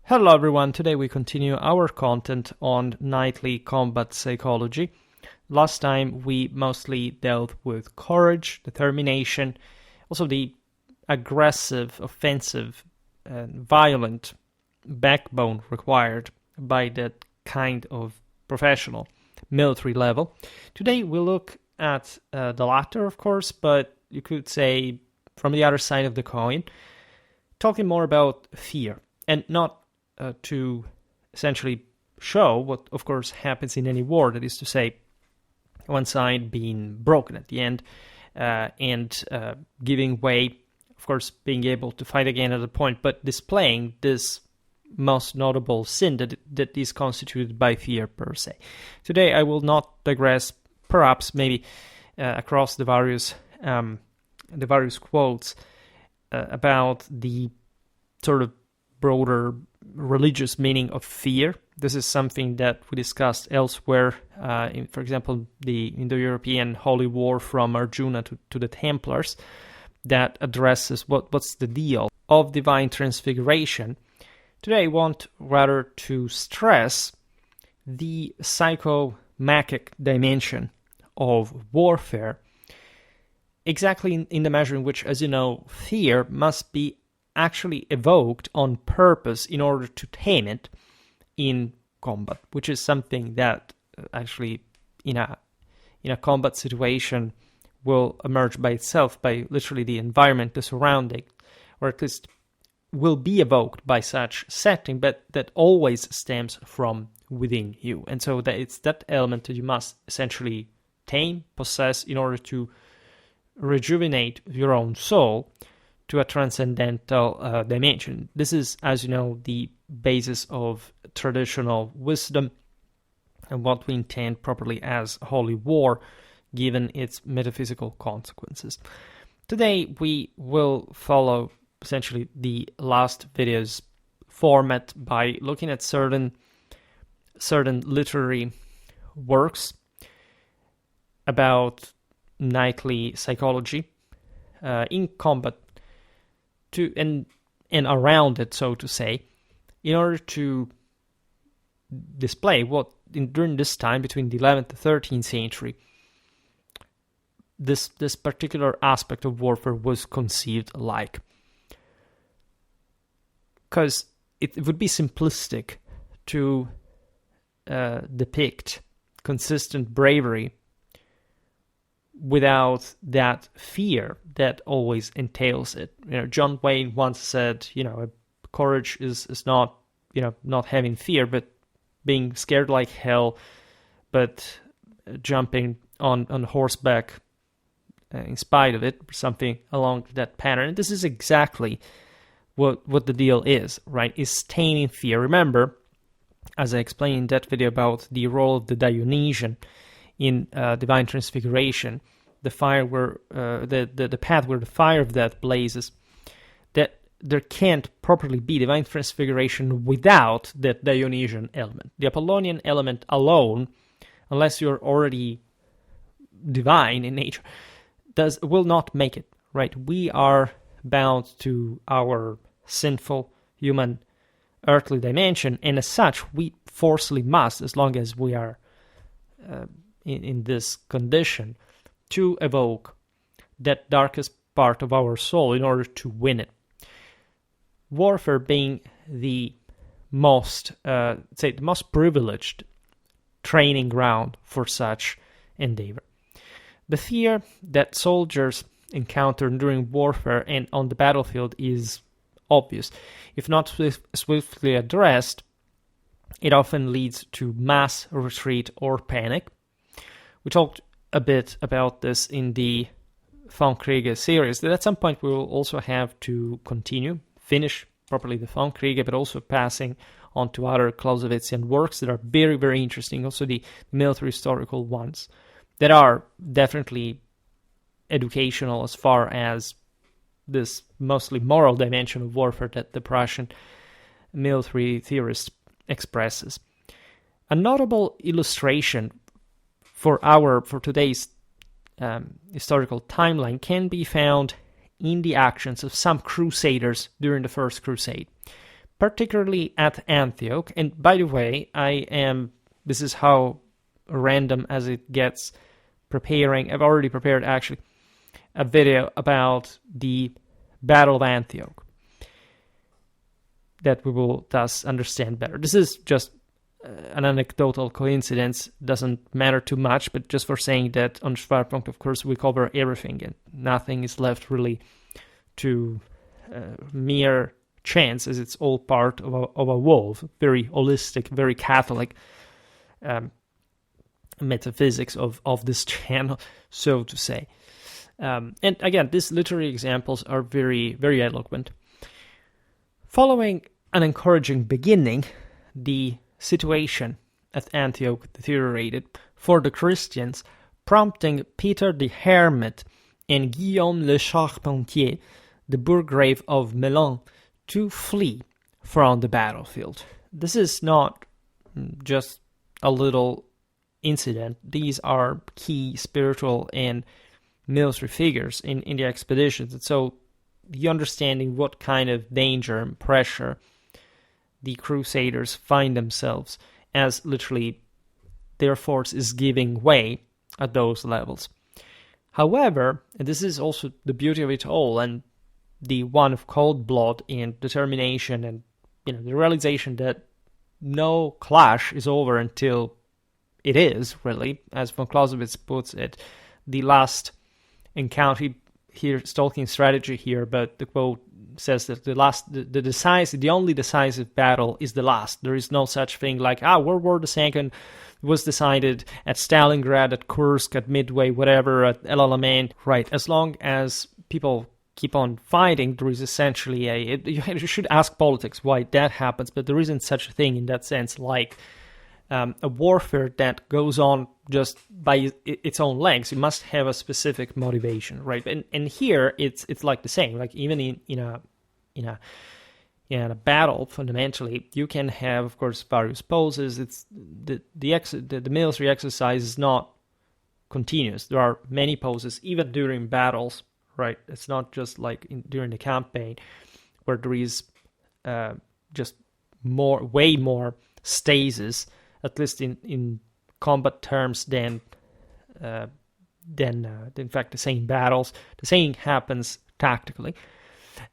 Hello everyone, today we continue our content on knightly combat psychology. Last time we mostly dealt with courage, determination, also the aggressive, offensive, and violent backbone required by that kind of professional military level. Today we look at the latter, of course, but you could say from the other side of the coin, talking more about fear, and not to essentially show what, of course, happens in any war, that is to say, one side being broken at the end and giving way, of course, being able to fight again at a point, but displaying this most notable sin that is constituted by fear per se. Today I will not digress, perhaps maybe across the various quotes about the sort of broader religious meaning of fear. This is something that we discussed elsewhere, for example, the Indo-European Holy War from Arjuna to the Templars, that addresses what's the deal of divine transfiguration. Today I want rather to stress the psychomachic dimension of warfare, exactly in the measure in which, as you know, fear must be actually evoked on purpose in order to tame it in combat, which is something that actually in a combat situation will emerge by itself, by literally the environment, the surrounding, or at least will be evoked by such setting, but that always stems from within you. And so that it's that element that you must essentially tame, possess, in order to rejuvenate your own soul to a transcendental dimension. This is, as you know, the basis of traditional wisdom and what we intend properly as holy war, given its metaphysical consequences. Today we will follow essentially the last video's format by looking at certain literary works about knightly psychology in combat, and around it, so to say, in order to display what during this time between the 11th and 13th century this particular aspect of warfare was conceived like. Because it would be simplistic to depict consistent bravery without that fear that always entails it. John Wayne once said, courage is not, not having fear, but being scared like hell, but jumping on horseback in spite of it, something along that pattern. And this is exactly what the deal is, right? Is taming fear. Remember, as I explained in that video about the role of the Dionysian in divine transfiguration, the fire where the path where the fire of death blazes, that there can't properly be divine transfiguration without that Dionysian element. The Apollonian element alone, unless you're already divine in nature, will not make it, right? We are bound to our sinful human earthly dimension, and as such we forcefully must, as long as we are in this condition, to evoke that darkest part of our soul in order to win it. Warfare being the most privileged training ground for such endeavor. The fear that soldiers encounter during warfare and on the battlefield is obvious. If not swiftly addressed, it often leads to mass retreat or panic. We talked a bit about this in the Von Kriege series, that at some point we will also have to finish properly the Von Kriege, but also passing on to other Clausewitzian works that are very, very interesting, also the military historical ones, that are definitely educational as far as this mostly moral dimension of warfare that the Prussian military theorist expresses. A notable illustration for today's historical timeline can be found in the actions of some crusaders during the First Crusade. particularly at Antioch. And by the way, this is how random as it gets, I've already prepared actually a video about the Battle of Antioch that we will thus understand better. This is just an anecdotal coincidence, doesn't matter too much, but just for saying that on Schwerpunkt, of course, we cover everything and nothing is left really to mere chance, as it's all part of a whole, very holistic, very Catholic metaphysics of this channel, so to say. And again, these literary examples are very, very eloquent. Following an encouraging beginning, the situation at Antioch deteriorated for the Christians, prompting Peter the Hermit and Guillaume le Charpentier, the Burgrave of Melun, to flee from the battlefield. This is not just a little incident. These are key spiritual and military figures in the expeditions. And so the understanding what kind of danger and pressure the Crusaders find themselves as literally their force is giving way at those levels. However, and this is also the beauty of it all, and the one of cold blood and determination, and the realization that no clash is over until it is, really, as von Clausewitz puts it, the last encounter. Here, Tolkien's strategy here, but the quote says that the only decisive battle is the last. There is no such thing like, World War II was decided at Stalingrad, at Kursk, at Midway, whatever, at El Alamein. Right, as long as people keep on fighting, there is essentially you should ask politics why that happens, but there isn't such a thing in that sense like a warfare that goes on just by its own legs. You must have a specific motivation, right? And here it's like the same. Like even in a battle, fundamentally, you can have, of course, various poses. It's the military exercise is not continuous. There are many poses even during battles, right? It's not just like during the campaign where there is just way more stasis, at least in combat terms, than in fact the same battles. The same happens tactically.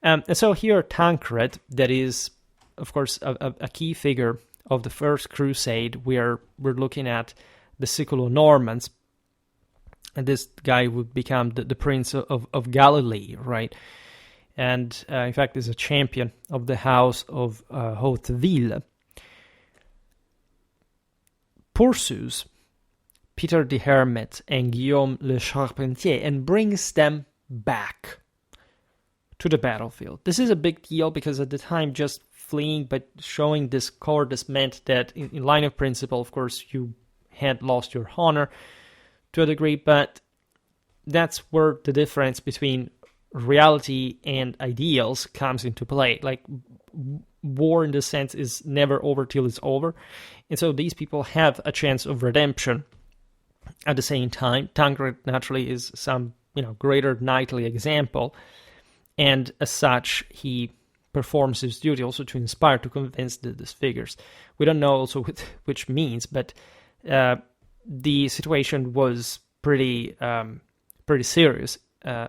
And so here Tancred, that is, of course, a key figure of the First Crusade, where we're looking at the Siculo-Normans, and this guy would become the Prince of Galilee, right? And in fact is a champion of the House of Hauteville. Pursues Peter the Hermit and Guillaume le Charpentier and brings them back to the battlefield. This is a big deal because at the time just fleeing but showing this cowardice meant that in line of principle, of course, you had lost your honor to a degree, but that's where the difference between reality and ideals comes into play. Like, war in this sense is never over till it's over. And so these people have a chance of redemption at the same time. Tancred naturally is some, greater knightly example. And as such, he performs his duty also to inspire, to convince these figures. We don't know also which means, but the situation was pretty serious.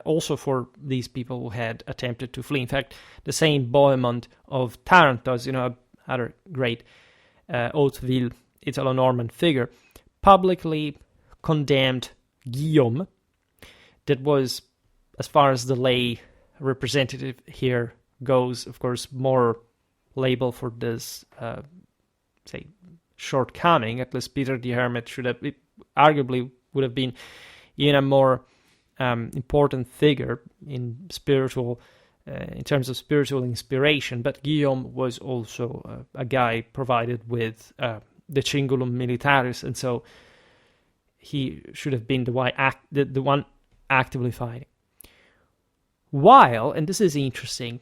Also for these people who had attempted to flee. In fact, the same Bohemond of Tarantos, other great Hauteville Italo-Norman figure, publicly condemned Guillaume. That was, as far as the lay representative here goes, of course, more label for this, shortcoming. At least Peter the Hermit arguably would have been a more important figure in terms of spiritual inspiration, but Guillaume was also a guy provided with the Cingulum Militaris, and so he should have been the one actively fighting. While, and this is interesting,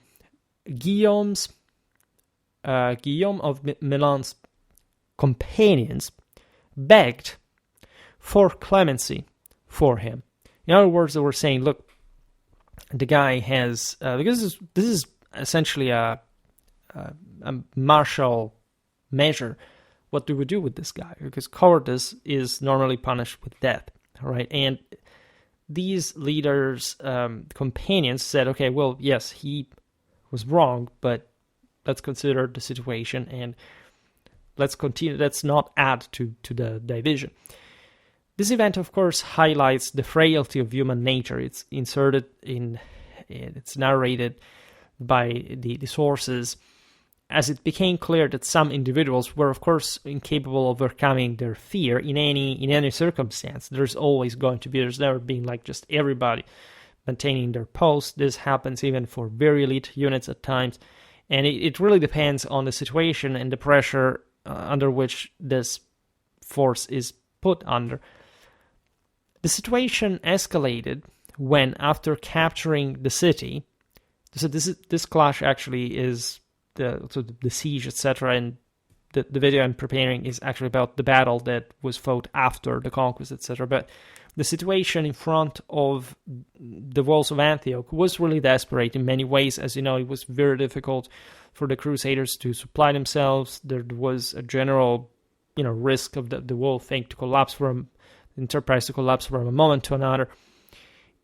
Guillaume of Milan's companions begged for clemency for him. In other words, they were saying, look, the guy has, because this is essentially a a martial measure, what do we do with this guy? Because cowardice is normally punished with death, right? And these leaders' companions said, okay, well, yes, he was wrong, but let's consider the situation and let's continue. Let's not add to the division. This event, of course, highlights the frailty of human nature. It's inserted it's narrated by the sources, as it became clear that some individuals were, of course, incapable of overcoming their fear in any circumstance. There's never been like just everybody maintaining their post. This happens even for very elite units at times, and it really depends on the situation and the pressure under which this force is put under. The situation escalated when, after capturing the city, so this clash actually is the siege, etc., and the video I'm preparing is actually about the battle that was fought after the conquest, etc. But the situation in front of the walls of Antioch was really desperate in many ways. As you know, it was very difficult for the Crusaders to supply themselves. There was a general, risk of the whole thing to collapse the enterprise to collapse from a moment to another.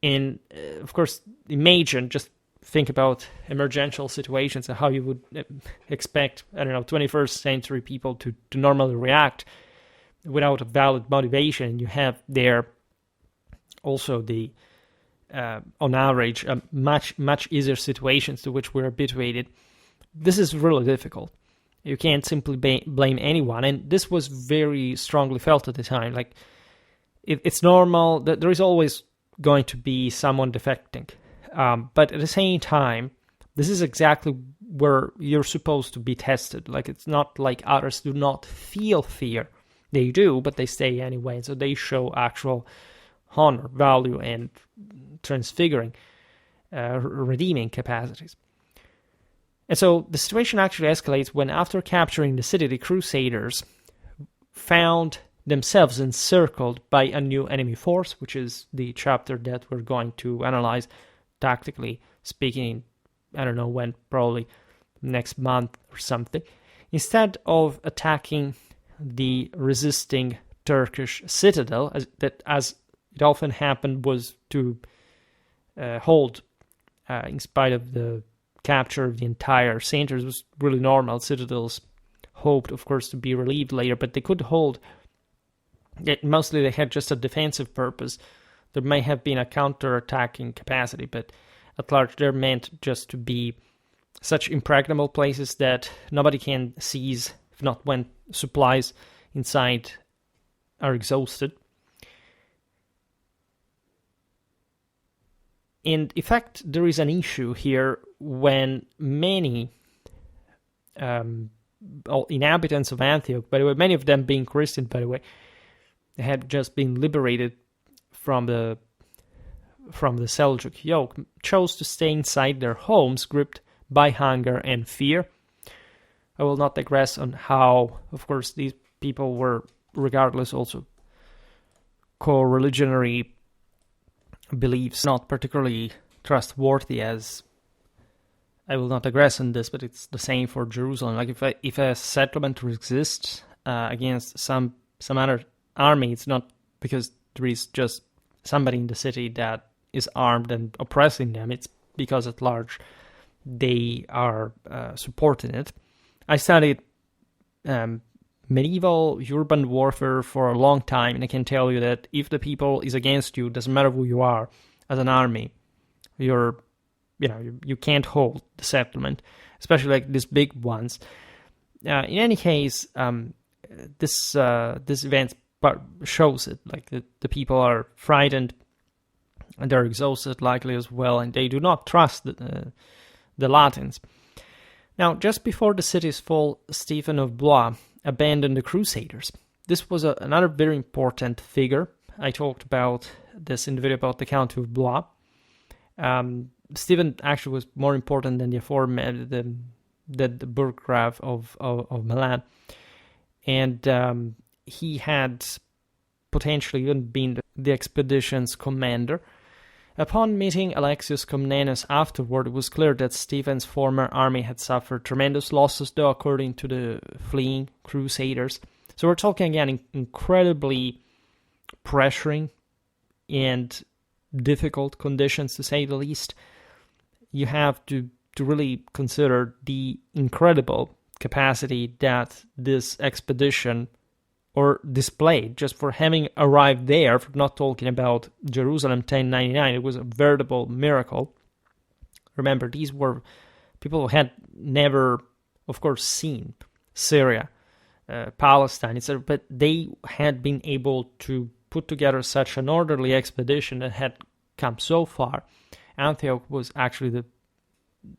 And of course, just think about emergential situations and how you would expect, 21st century people to normally react without a valid motivation. You have there also the, on average, much easier situations to which we're habituated. This is really difficult. You can't simply blame anyone, and this was very strongly felt at the time. Like, it's normal that there is always going to be someone defecting. But at the same time, this is exactly where you're supposed to be tested. Like, it's not like others do not feel fear. They do, but they stay anyway. So they show actual honor, value, and transfiguring, redeeming capacities. And so the situation actually escalates when, after capturing the city, the Crusaders found themselves encircled by a new enemy force, which is the chapter that we're going to analyze tactically speaking, I don't know when, probably next month or something. Instead of attacking the resisting Turkish citadel, as it often happened, was to hold, in spite of the capture of the entire center. It was really normal. Citadels hoped, of course, to be relieved later, but they could hold. Mostly they had just a defensive purpose. There may have been a counter-attacking capacity, but at large they're meant just to be such impregnable places that nobody can seize, if not when supplies inside are exhausted. And in fact, there is an issue here when many inhabitants of Antioch, by the way, many of them being Christian, by the way, had just been liberated from the Seljuk yoke, chose to stay inside their homes, gripped by hunger and fear. I will not digress on how, of course, these people were, regardless, also co-religionary beliefs, not particularly trustworthy, as I will not digress on this, but it's the same for Jerusalem. Like, if a settlement exists against some other army, it's not because there is just somebody in the city that is armed and oppressing them. It's because at large they are supporting it. I studied medieval urban warfare for a long time, and I can tell you that if the people is against you, doesn't matter who you are, as an army, you can't hold the settlement, especially like these big ones. In any case, this event shows it. Like, the people are frightened, and they're exhausted likely as well, and they do not trust the Latins. Now, just before the city's fall, Stephen of Blois abandoned the Crusaders. This was another very important figure. I talked about this in the video about the Count of Blois. Stephen actually was more important than the aforementioned the Burggraf of Milan, and he had potentially even been the expedition's commander. Upon meeting Alexius Comnenus afterward, it was clear that Stephen's former army had suffered tremendous losses, though, according to the fleeing Crusaders. So we're talking again incredibly pressuring and difficult conditions, to say the least. You have to really consider the incredible capacity that this expedition or displayed just for having arrived there. For not talking about Jerusalem 1099, it was a veritable miracle. Remember, these were people who had never, of course, seen Syria, Palestine, etc., but they had been able to put together such an orderly expedition that had come so far. Antioch was actually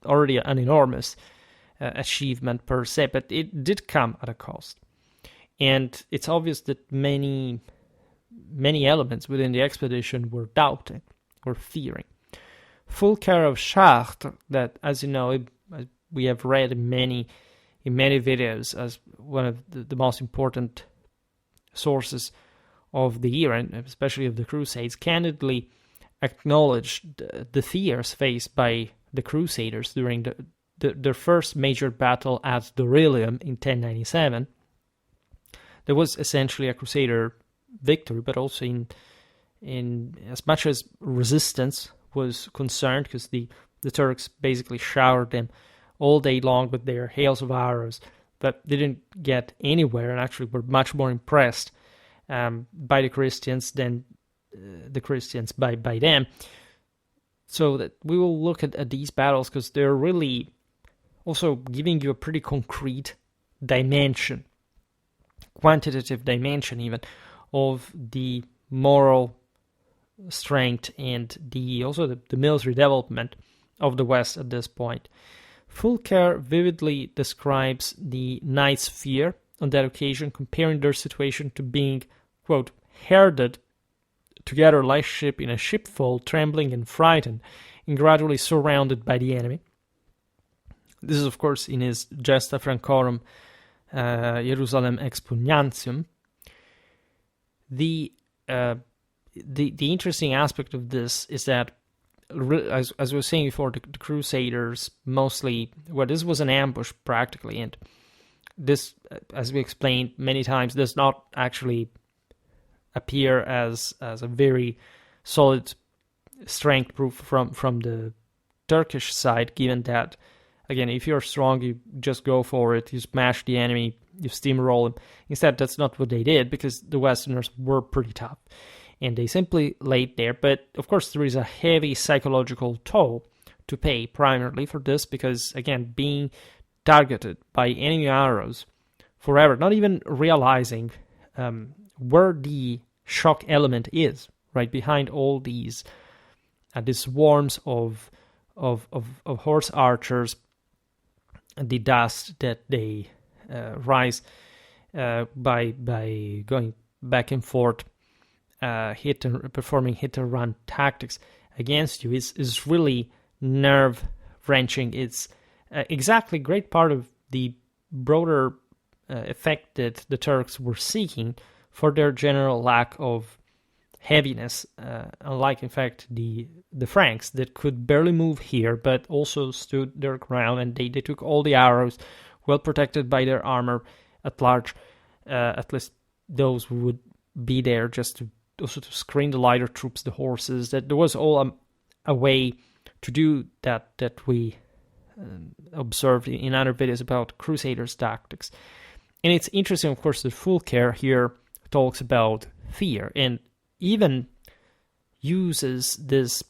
already an enormous achievement per se, but it did come at a cost. And it's obvious that many elements within the expedition were doubting, or fearing. Fullcher of Chartres, that, as you know, we have read in many videos as one of the most important sources of the year, and especially of the Crusades, candidly acknowledged the fears faced by the Crusaders during their first major battle at Dorylium in 1097. There was essentially a Crusader victory, but also in as much as resistance was concerned, because the Turks basically showered them all day long with their hails of arrows, but they didn't get anywhere, and actually were much more impressed by the Christians than the Christians by them. So that we will look at these battles, because they're really also giving you a pretty concrete dimension, quantitative dimension even, of the moral strength and also the military development of the West at this point. Fullcher vividly describes the knights' fear on that occasion, comparing their situation to being, quote, herded together like sheep in a sheepfold, trembling and frightened, and gradually surrounded by the enemy. This is, of course, in his Gesta Francorum Jerusalem Expugnantium. The interesting aspect of this is that, as I was saying before, the Crusaders mostly, this was an ambush practically, and this, as we explained many times, does not actually appear as a very solid strength proof from the Turkish side, given that, again, if you're strong, you just go for it, you smash the enemy, you steamroll him. Instead, that's not what they did, because the Westerners were pretty tough, and they simply laid there. But, of course, there is a heavy psychological toll to pay primarily for this, because, again, being targeted by enemy arrows forever, not even realizing where the shock element is, right, behind all these swarms of horse archers, the dust that they rise by going back and forth, performing hit and run tactics against you is really nerve wrenching. It's exactly great part of the broader effect that the Turks were seeking for their general lack of heaviness, unlike in fact the Franks that could barely move here, but also stood their ground, and they took all the arrows, well protected by their armor at large, at least those who would be there just to screen the lighter troops, the horses. That there was all a way to do that we observed in other videos about Crusaders' tactics. And it's interesting, of course, that Fullcher here talks about fear, and even uses this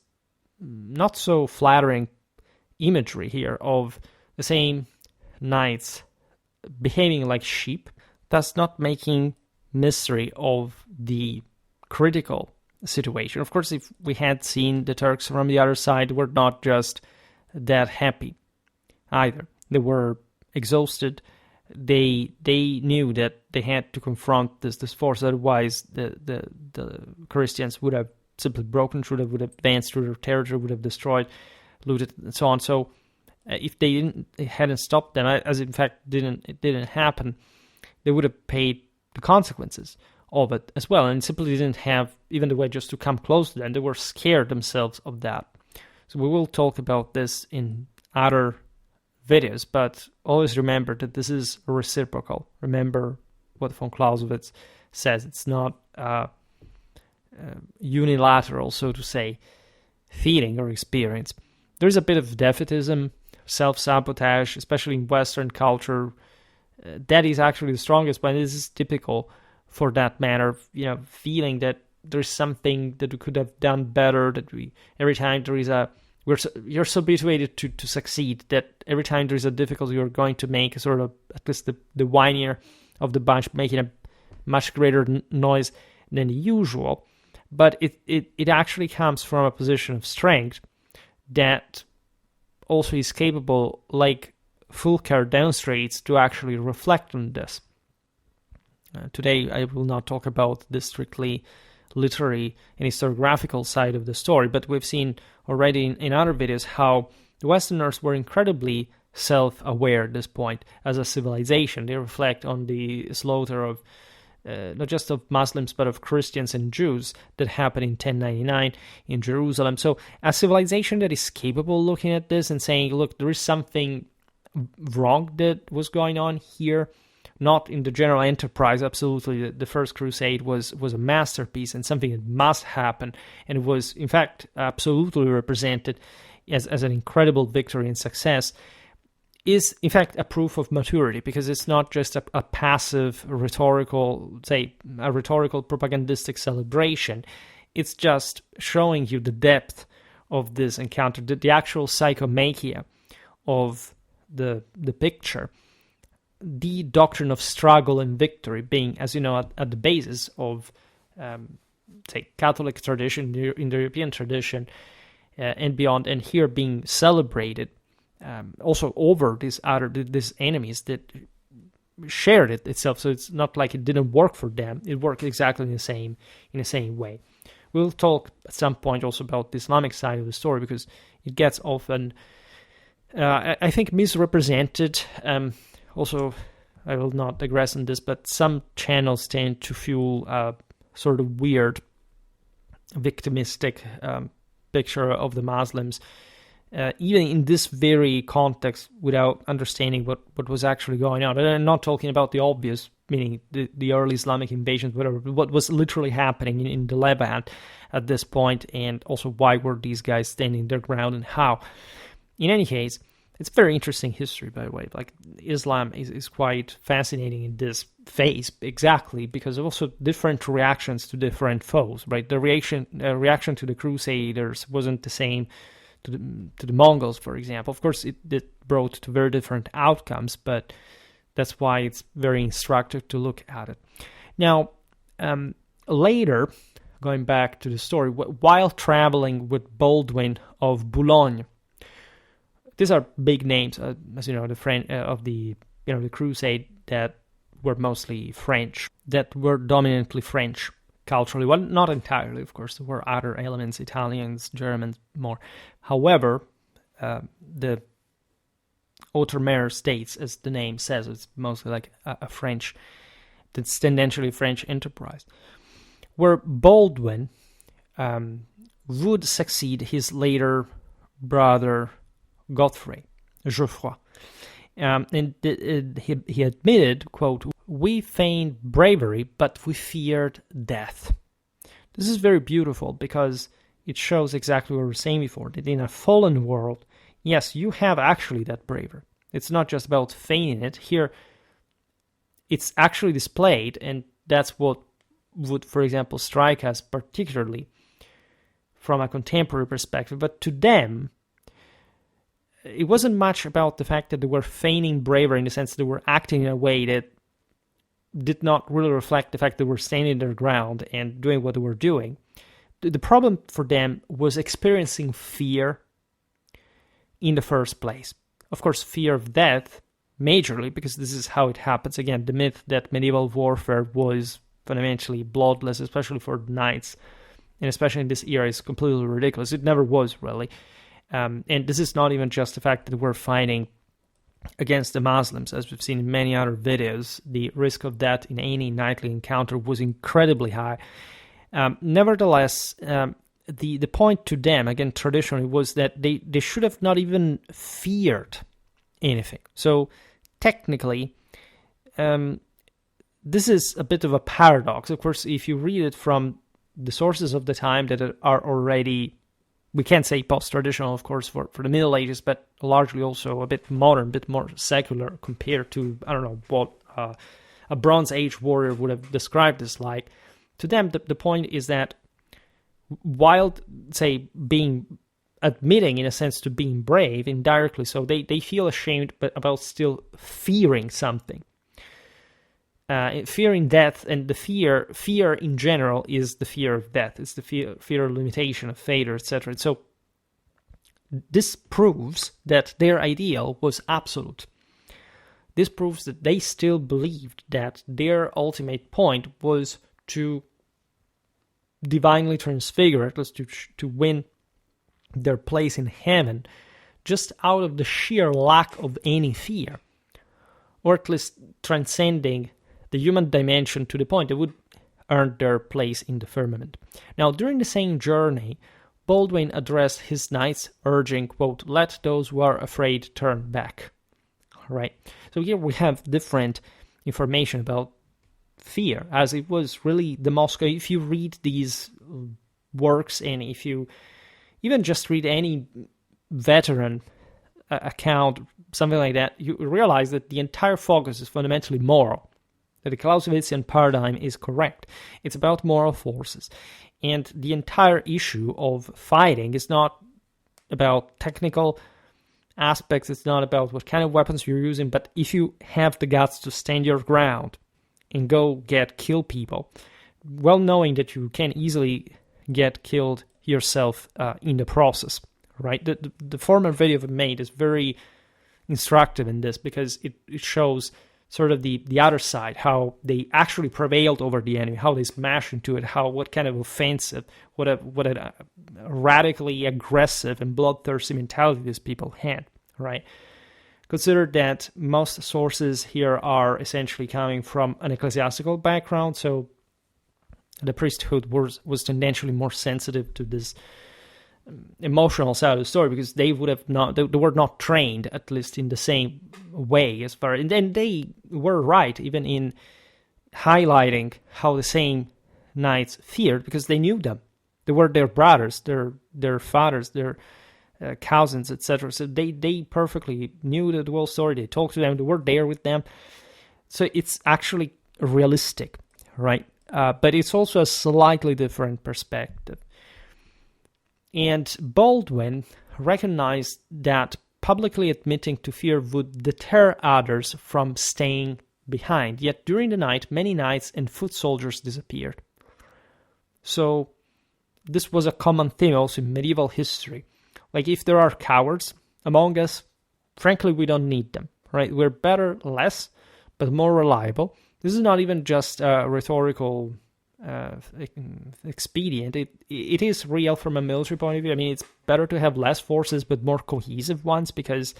not so flattering imagery here of the same knights behaving like sheep, thus not making mystery of the critical situation. Of course, if we had seen the Turks from the other side, were not just that happy either. They were exhausted. They knew that they had to confront this force, otherwise the Christians would have simply broken through, would have advanced through their territory, would have destroyed, looted, and so on. So if they hadn't stopped them, as in fact it didn't happen, they would have paid the consequences of it as well, and simply didn't have even the way just to come close to them. They were scared themselves of that. So we will talk about this in other videos, but always remember that this is reciprocal. Remember what von Clausewitz says. It's not unilateral, so to say, feeling or experience. There's a bit of defeatism, self-sabotage, especially in Western culture. That is actually the strongest, but this is typical for that matter. Feeling that there's something that we could have done better, that every time there is you're so habituated to succeed that every time there is a difficulty, you're going to make a sort of, at least the whinier of the bunch, making a much greater noise than usual. But it actually comes from a position of strength that also is capable, like Fullcher demonstrates, to actually reflect on this. Today I will not talk about the strictly literary and historiographical side of the story, but we've seen already in other videos how the Westerners were incredibly self-aware at this point as a civilization. They reflect on the slaughter of not just of Muslims but of Christians and Jews that happened in 1099 in Jerusalem. So a civilization that is capable of looking at this and saying, look, there is something wrong that was going on here, not in the general enterprise. Absolutely, the First Crusade was a masterpiece and something that must happen, and it was in fact absolutely represented as an incredible victory and success, is in fact a proof of maturity, because it's not just a passive rhetorical propagandistic celebration. It's just showing you the depth of this encounter, the actual psychomachia of the picture, the doctrine of struggle and victory being, as you know, at the basis of Catholic tradition, in the European tradition and beyond, and here being celebrated also over these enemies that shared it itself. So it's not like it didn't work for them; it worked exactly in the same way. We'll talk at some point also about the Islamic side of the story, because it gets often, I think, misrepresented. Also, I will not digress on this, but some channels tend to fuel a sort of weird, victimistic picture of the Muslims, even in this very context, without understanding what was actually going on. And I'm not talking about the obvious, meaning the early Islamic invasions, whatever, but what was literally happening in the Levant at this point, and also why were these guys standing their ground and how. In any case, it's very interesting history, by the way. Like, Islam is quite fascinating in this phase, exactly because of also different reactions to different foes, right? The reaction to the Crusaders wasn't the same to the Mongols, for example. Of course, it brought to very different outcomes, but that's why it's very instructive to look at it. Now, later, going back to the story, while traveling with Baldwin of Boulogne, these are big names, as you know, the Crusade, that were mostly French, that were dominantly French culturally. Well, not entirely, of course. There were other elements, Italians, Germans, more. However, the Outre-mer states, as the name says, it's mostly like a French, that's tendentially French enterprise, where Baldwin would succeed his later brother Godfrey, Geoffroy. And he admitted, quote, "We feigned bravery, but we feared death." This is very beautiful because it shows exactly what we were saying before, that in a fallen world, yes, you have actually that bravery. It's not just about feigning it. Here, it's actually displayed, and that's what would, for example, strike us particularly from a contemporary perspective. But to them, it wasn't much about the fact that they were feigning bravery in the sense that they were acting in a way that did not really reflect the fact that they were standing their ground and doing what they were doing. The problem for them was experiencing fear in the first place. Of course, fear of death, majorly, because this is how it happens. Again, the myth that medieval warfare was fundamentally bloodless, especially for the knights, and especially in this era, is completely ridiculous. It never was, really. And this is not even just the fact that we're fighting against the Muslims. As we've seen in many other videos, the risk of death in any knightly encounter was incredibly high. Nevertheless, the point to them, again, traditionally, was that they should have not even feared anything. So technically, this is a bit of a paradox. Of course, if you read it from the sources of the time that are already, we can't say post-traditional, of course, for the Middle Ages, but largely also a bit modern, a bit more secular compared to, I don't know, what a Bronze Age warrior would have described this like. To them, the point is that while, say, admitting, in a sense, to being brave, indirectly so, they feel ashamed but about still fearing something. Fearing death, and the fear in general is the fear of death. It's the fear of limitation, of failure, etc. So this proves that their ideal was absolute. This proves that they still believed that their ultimate point was to divinely transfigure, at least to win their place in heaven, just out of the sheer lack of any fear, or at least transcending the human dimension to the point they would earn their place in the firmament. Now, during the same journey, Baldwin addressed his knights, urging, quote, "Let those who are afraid turn back." All right. So here we have different information about fear, as it was really the most. If you read these works, and if you even just read any veteran account, something like that, you realize that the entire focus is fundamentally moral. That the Clausewitzian paradigm is correct. It's about moral forces. And the entire issue of fighting is not about technical aspects, it's not about what kind of weapons you're using, but if you have the guts to stand your ground and go kill people, well knowing that you can easily get killed yourself in the process, right? The former video I've made is very instructive in this, because it shows sort of the other side, how they actually prevailed over the enemy, how they smashed into it, what kind of offensive, what a radically aggressive and bloodthirsty mentality these people had, right? Consider that most sources here are essentially coming from an ecclesiastical background, so the priesthood was tendentially more sensitive to this emotional side of the story, because they were not trained, at least in the same way, as far, and then they were right even in highlighting how the same knights feared, because they knew them. They were their brothers, their fathers, their cousins, etc. So they perfectly knew the whole story. They talked to them. They were there with them. So it's actually realistic, right? But it's also a slightly different perspective. And Baldwin recognized that publicly admitting to fear would deter others from staying behind. Yet during the night, many knights and foot soldiers disappeared. So this was a common theme also in medieval history. Like, if there are cowards among us, frankly, we don't need them, right? We're better less, but more reliable. This is not even just a rhetorical expedient. It is real from a military point of view. I mean, it's better to have less forces but more cohesive ones, because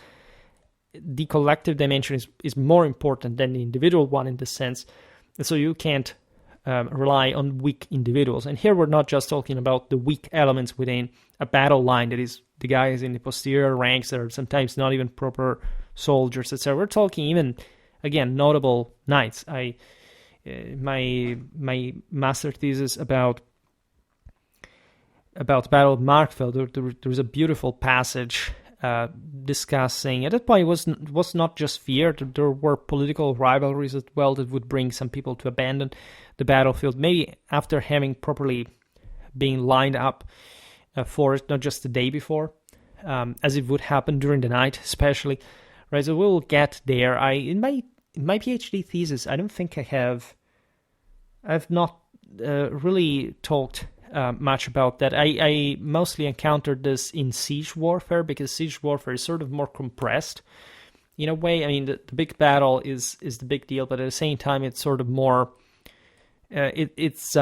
the collective dimension is more important than the individual one in this sense. And so you can't rely on weak individuals. And here we're not just talking about the weak elements within a battle line, that is the guys in the posterior ranks that are sometimes not even proper soldiers, etc. We're talking even, again, notable knights. My master thesis about the Battle of Markfeld, there was a beautiful passage discussing, at that point it was not just fear, there were political rivalries as well that would bring some people to abandon the battlefield, maybe after having properly been lined up for it, not just the day before, as it would happen during the night especially, right? So we'll get there. In my PhD thesis, I don't think I've not really talked much about that. I mostly encountered this in siege warfare, because siege warfare is sort of more compressed in a way. I mean, the big battle is the big deal, but at the same time, it's sort of more. It's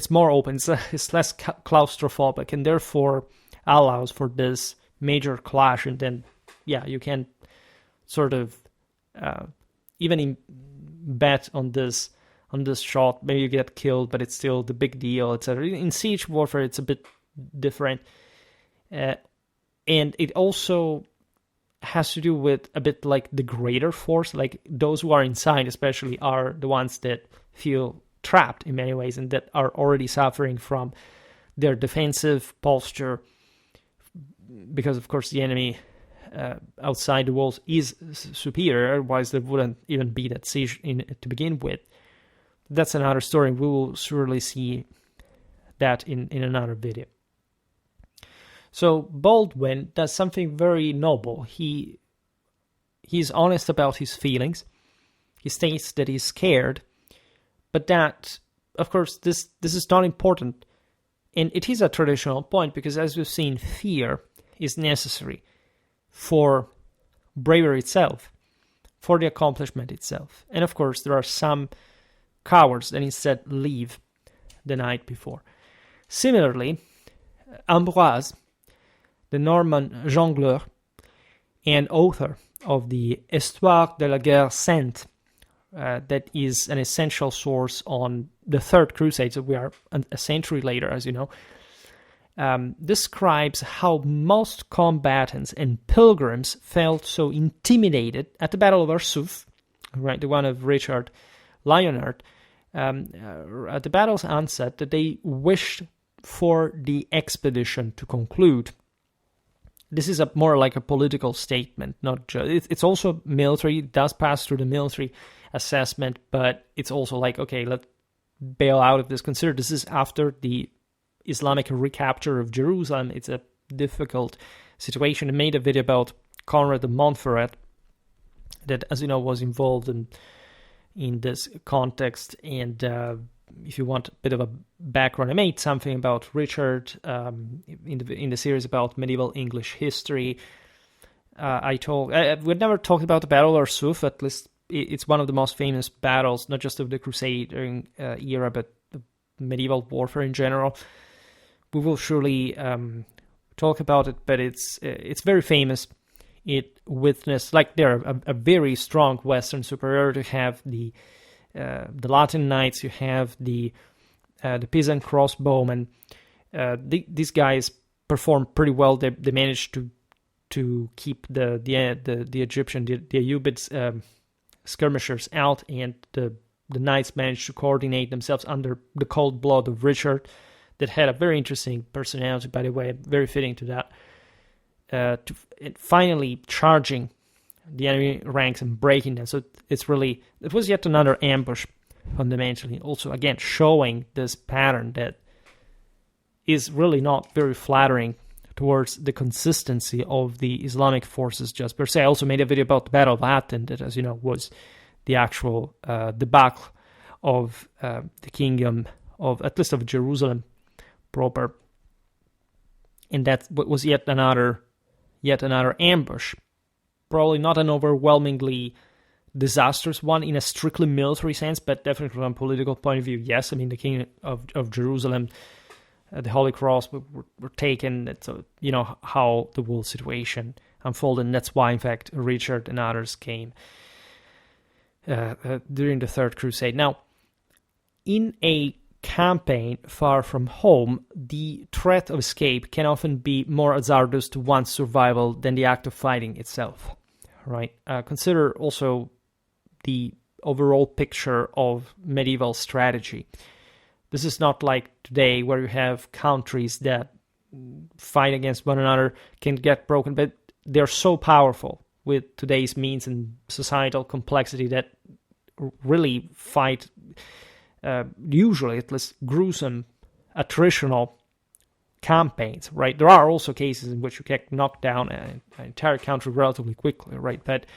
more open. It's less claustrophobic, and therefore allows for this major clash. And then, you can sort of even bet on this on this shot, maybe you get killed, but it's still the big deal, etc. In siege warfare, it's a bit different. And it also has to do with a bit like the greater force, like those who are inside especially are the ones that feel trapped in many ways and that are already suffering from their defensive posture, because of course the enemy outside the walls is superior, otherwise there wouldn't even be that siege to begin with. That's another story. We will surely see that in another video. So Baldwin does something very noble. He's honest about his feelings. He states that he's scared, but that, of course, this is not important. And it is a traditional point because, as we've seen, fear is necessary for bravery itself, for the accomplishment itself. And of course, there are some cowards that instead leave the night before. Similarly, Ambroise, the Norman jongleur and author of the Histoire de la Guerre Sainte, that is an essential source on the Third Crusade, so we are a century later, as you know, describes how most combatants and pilgrims felt so intimidated at the Battle of Arsouf, right, the one of Richard Lionheart, at the battle's onset, that they wished for the expedition to conclude. This is more like a political statement, not just. It's also military. It does pass through the military assessment, but it's also like, okay, let's bail out of this. Consider this is after the Islamic recapture of Jerusalem. It's a difficult situation. I made a video about Conrad de Montferrat that, as you know, was involved in this context. And if you want a bit of a background, I made something about Richard in the series about medieval English history. We'd never talked about the Battle of Arsouf. At least it's one of the most famous battles, not just of the Crusading era, but the medieval warfare in general. We will surely talk about it, but it's very famous. It witnessed, like, there a very strong Western superiority. You have the Latin Knights, you have the Pisan crossbowmen. These guys performed pretty well. They managed to keep the Egyptian, the Ayyubids skirmishers out, and the Knights managed to coordinate themselves under the cold blood of Richard, that had a very interesting personality, by the way, very fitting to that. Finally charging the enemy ranks and breaking them. So it was yet another ambush, fundamentally. Also, again, showing this pattern that is really not very flattering towards the consistency of the Islamic forces just per se. I also made a video about the Battle of Aten, that, as you know, was the actual debacle of the kingdom of, at least of Jerusalem proper. And that was yet another ambush. Probably not an overwhelmingly disastrous one in a strictly military sense, but definitely from a political point of view, yes. I mean, the king of Jerusalem, the Holy Cross were taken. So you know how the whole situation unfolded, and that's why, in fact, Richard and others came during the Third Crusade. Now, in a campaign far from home, the threat of escape can often be more hazardous to one's survival than the act of fighting itself, right? Consider also the overall picture of medieval strategy. This is not like today, where you have countries that fight against one another, can get broken, but they're so powerful with today's means and societal complexity that really fight usually at least gruesome attritional campaigns, right? There are also cases in which you can knock down an entire country relatively quickly, right? But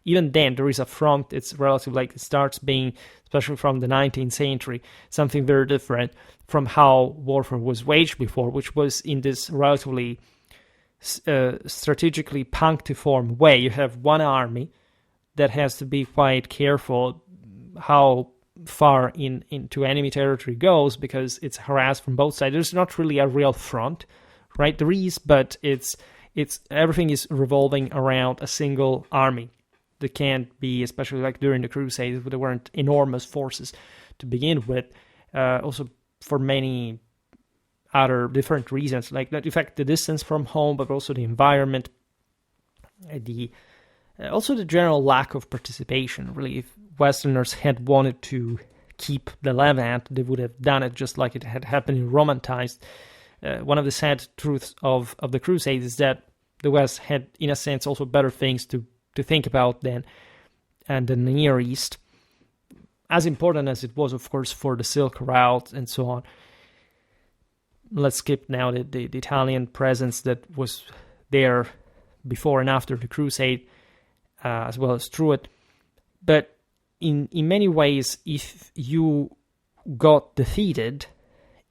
even then, there is a front. It's relatively, like, it starts being, especially from the 19th century, something very different from how warfare was waged before, which was in this relatively strategically punctiform way. You have one army that has to be quite careful how far into enemy territory goes, because it's harassed from both sides. There's not really a real front, right? There is, but it's everything is revolving around a single army. There can't be, especially like during the Crusades, there weren't enormous forces to begin with, also for many other different reasons, like in fact the distance from home, but also the environment, also the general lack of participation. Really, if Westerners had wanted to keep the Levant, they would have done it just like it had happened in Roman times. One of the sad truths of the Crusades is that the West had, in a sense, also better things to think about than the Near East, as important as it was, of course, for the Silk Route and so on. Let's skip now the Italian presence that was there before and after the Crusade, as well as through it. But in many ways, if you got defeated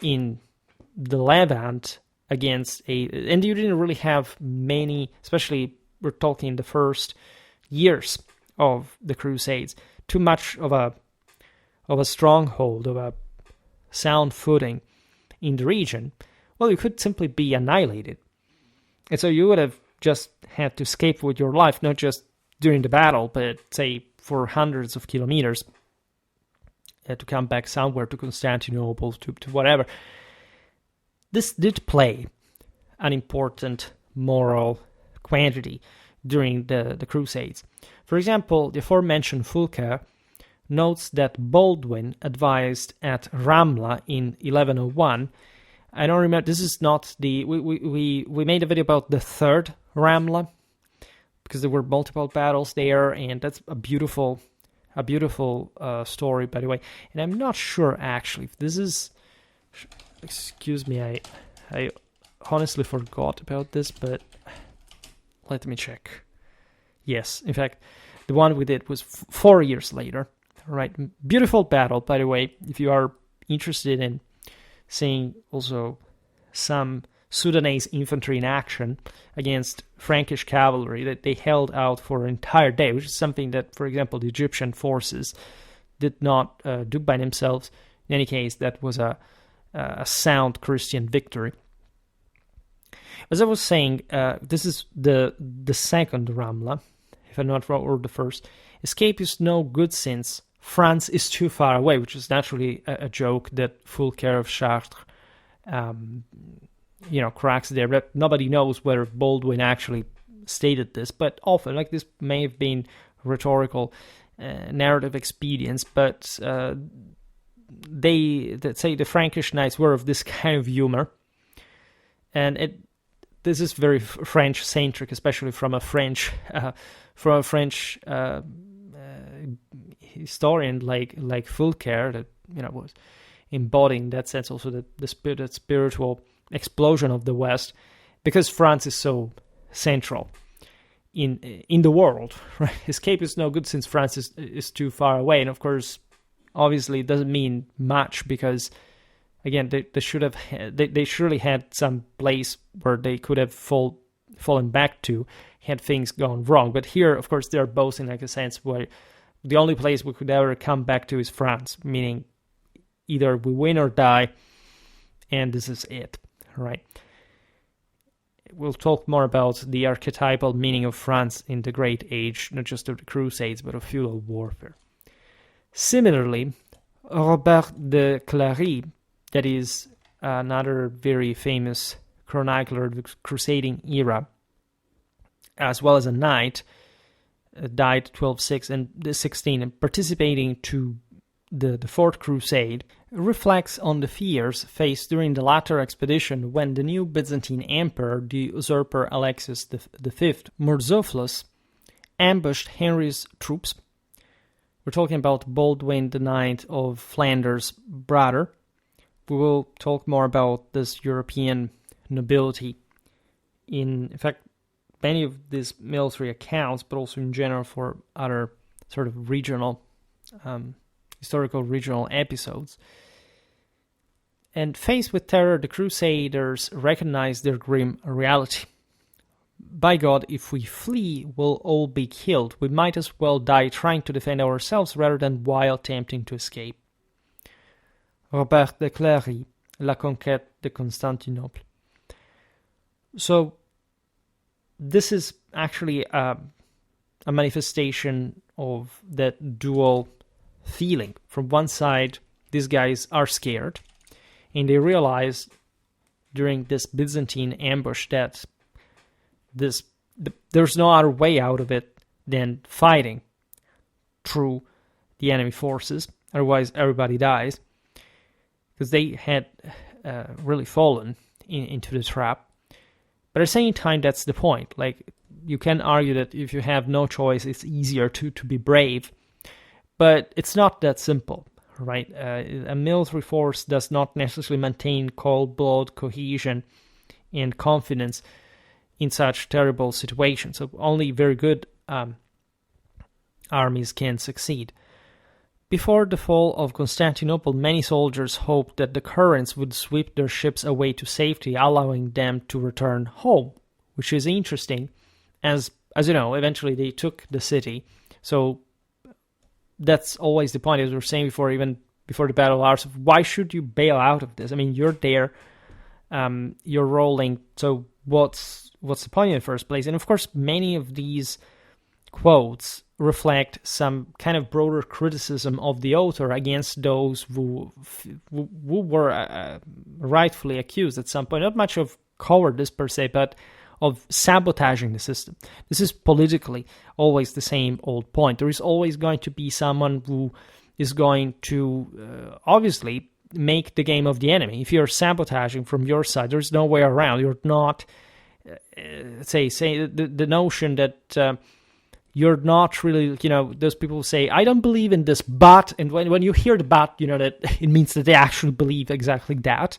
in the Levant against and you didn't really have many, especially we're talking the first years of the Crusades, too much of a stronghold, of a sound footing in the region, well, you could simply be annihilated. And so you would have just had to escape with your life, not just during the battle, but say for hundreds of kilometers, to come back somewhere to Constantinople, to whatever. This did play an important moral quantity during the Crusades. For example, the aforementioned Fullcher notes that Baldwin advised at Ramla in 1101. I don't remember, this is not we made a video about the third Ramla, because there were multiple battles there, and that's a beautiful story, by the way. And I'm not sure, actually, if this is... Excuse me, I honestly forgot about this, but let me check. Yes, in fact, the one we did was 4 years later. Right, beautiful battle, by the way. If you are interested in seeing also some Sudanese infantry in action against Frankish cavalry that they held out for an entire day, which is something that, for example, the Egyptian forces did not do by themselves. In any case, that was a sound Christian victory. As I was saying, this is the second Ramla, if I'm not wrong, or the first. Escape is no good since France is too far away, which is naturally a joke that Fullcher of Chartres, cracks there. But nobody knows whether Baldwin actually stated this. But often, like, this may have been rhetorical narrative expedience, but the Frankish knights were of this kind of humor, and this is very French-centric, especially from a French historian like Fullcher, that was embodying that sense, also the spiritual explosion of the West, because France is so central in the world. Right? Escape is no good since France is too far away, and of course, obviously, it doesn't mean much, because again, they should have they surely had some place where they could have fallen back to had things gone wrong. But here, of course, they're both in like a sense where the only place we could ever come back to is France, meaning either we win or die, and this is it, right? We'll talk more about the archetypal meaning of France in the Great Age, not just of the Crusades, but of feudal warfare. Similarly, Robert de Clary, that is another very famous chronicler of the crusading era, as well as a knight, died 1216 and participating to the Fourth Crusade, reflects on the fears faced during the latter expedition when the new Byzantine emperor, the usurper Alexius V, Murtzouphlos, ambushed Henry's troops. We're talking about Baldwin the Ninth of Flanders' brother. We will talk more about this European nobility in fact, many of these military accounts, but also in general for other sort of regional, historical regional episodes. And faced with terror, the Crusaders recognized their grim reality. By God, if we flee, we'll all be killed. We might as well die trying to defend ourselves rather than while attempting to escape. Robert de Clary, La Conquête de Constantinople. So, this is actually a manifestation of that dual feeling. From one side, these guys are scared, and they realize during this Byzantine ambush that there's no other way out of it than fighting through the enemy forces. Otherwise, everybody dies, because they had really fallen into the trap. But at the same time, that's the point. Like, you can argue that if you have no choice, it's easier to be brave. But it's not that simple, right? A military force does not necessarily maintain cold blood, cohesion, and confidence in such terrible situations. So only very good armies can succeed. Before the fall of Constantinople, many soldiers hoped that the currents would sweep their ships away to safety, allowing them to return home, which is interesting, as you know, eventually they took the city. So that's always the point, as we were saying before, even before the Battle of Arsouf. Why should you bail out of this? I mean, you're there, you're rolling, so what's the point in the first place? And of course, many of these quotes reflect some kind of broader criticism of the author against those who were rightfully accused at some point, not much of cowardice per se, but of sabotaging the system. This is politically always the same old point. There is always going to be someone who is going to obviously make the game of the enemy. If you're sabotaging from your side, there's no way around. You're not, say the notion that you're not really, those people who say, I don't believe in this, but, and when you hear the but, that it means that they actually believe exactly that.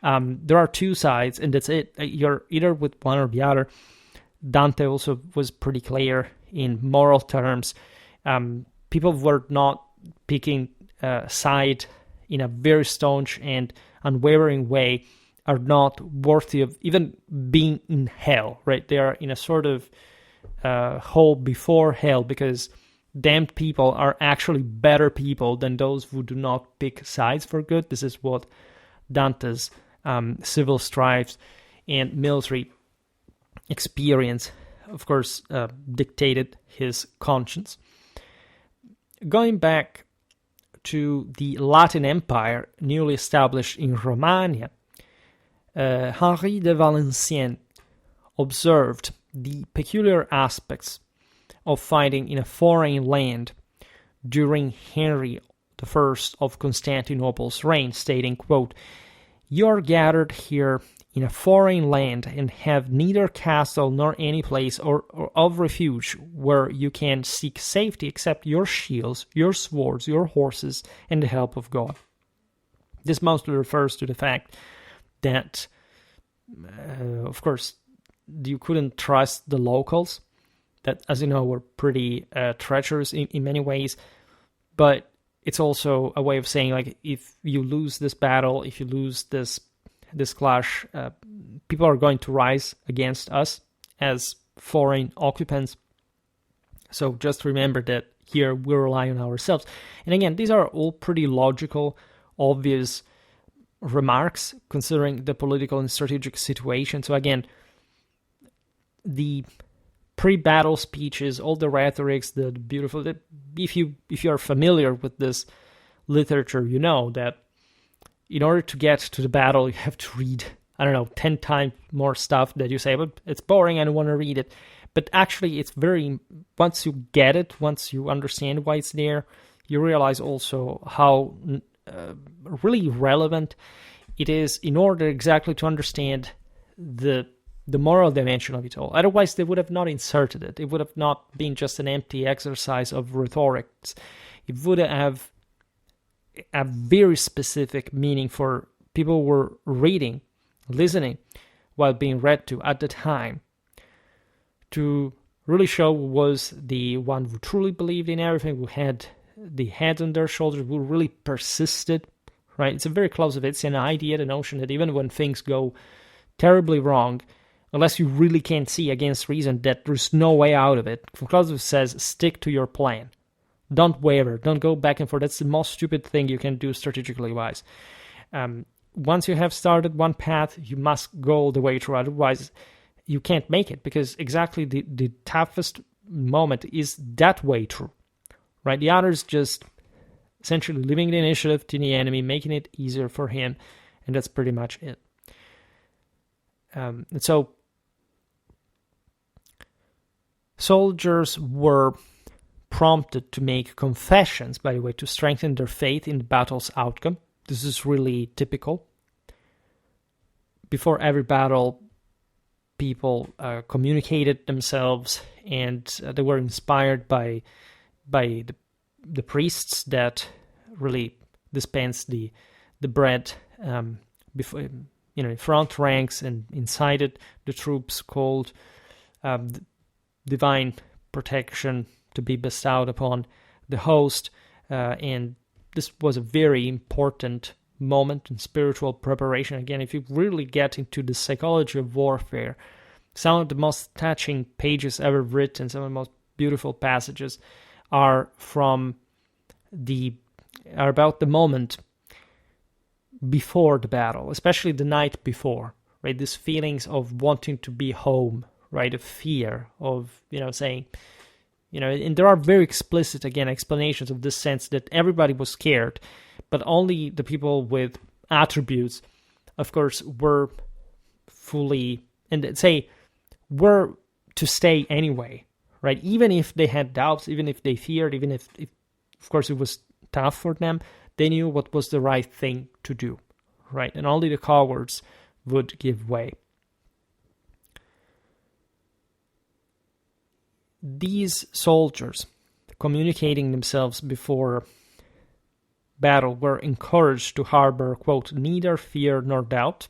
There are two sides, and that's it. You're either with one or the other. Dante also was pretty clear in moral terms. People were not picking a side in a very staunch and unwavering way, are not worthy of even being in hell, right? They are in a sort of hole before hell, because damned people are actually better people than those who do not pick sides for good. This is what Dante's civil strifes and military experience, of course, dictated his conscience. Going back to the Latin Empire, newly established in Romania, Henri de Valenciennes observed the peculiar aspects of fighting in a foreign land during Henry I of Constantinople's reign, stating, quote, "You are gathered here in a foreign land and have neither castle nor any place or of refuge where you can seek safety except your shields, your swords, your horses, and the help of God." This mostly refers to the fact that, of course, you couldn't trust the locals, that, as you know, were pretty treacherous in many ways. But it's also a way of saying, like, if you lose this battle, if you lose this clash, people are going to rise against us as foreign occupants. So just remember that here we rely on ourselves. And again, these are all pretty logical, obvious remarks considering the political and strategic situation. So again, the pre-battle speeches, all the rhetorics, the beautiful, if you are familiar with this literature, you know that in order to get to the battle, you have to read, 10 times more stuff that you say, but it's boring, I don't want to read it. But actually, it's once you get it, once you understand why it's there, you realize also how really relevant it is in order exactly to understand the moral dimension of it all. Otherwise, they would have not inserted it. It would have not been just an empty exercise of rhetorics. It would have a very specific meaning for people who were reading, listening, while being read to at the time, to really show who was the one who truly believed in everything, who had the head on their shoulders, who really persisted, right? It's a very close of it. It's an idea, the notion that even when things go terribly wrong, unless you really can't see against reason that there's no way out of it, Clausewitz says, stick to your plan. Don't waver. Don't go back and forth. That's the most stupid thing you can do strategically wise. Once you have started one path, you must go the way through. Otherwise, you can't make it, because exactly the toughest moment is that way through, right? The others just essentially leaving the initiative to the enemy, making it easier for him, and that's pretty much it. And so soldiers were prompted to make confessions, by the way, to strengthen their faith in the battle's outcome. This is really typical. Before every battle, people communicated themselves, and they were inspired by the priests that really dispensed the bread before, in front ranks, and incited the troops, called divine protection to be bestowed upon the host, and this was a very important moment in spiritual preparation. Again, if you really get into the psychology of warfare, some of the most touching pages ever written, some of the most beautiful passages are about the moment before the battle, especially the night before, right? These feelings of wanting to be home, right? Of fear, of, saying, and there are very explicit, again, explanations of this sense that everybody was scared, but only the people with attributes, of course, were fully, and say, were to stay anyway, right? Even if they had doubts, even if they feared, even if of course, it was tough for them, they knew what was the right thing to do, right? And only the cowards would give way. These soldiers, communicating themselves before battle, were encouraged to harbor, quote, neither fear nor doubt.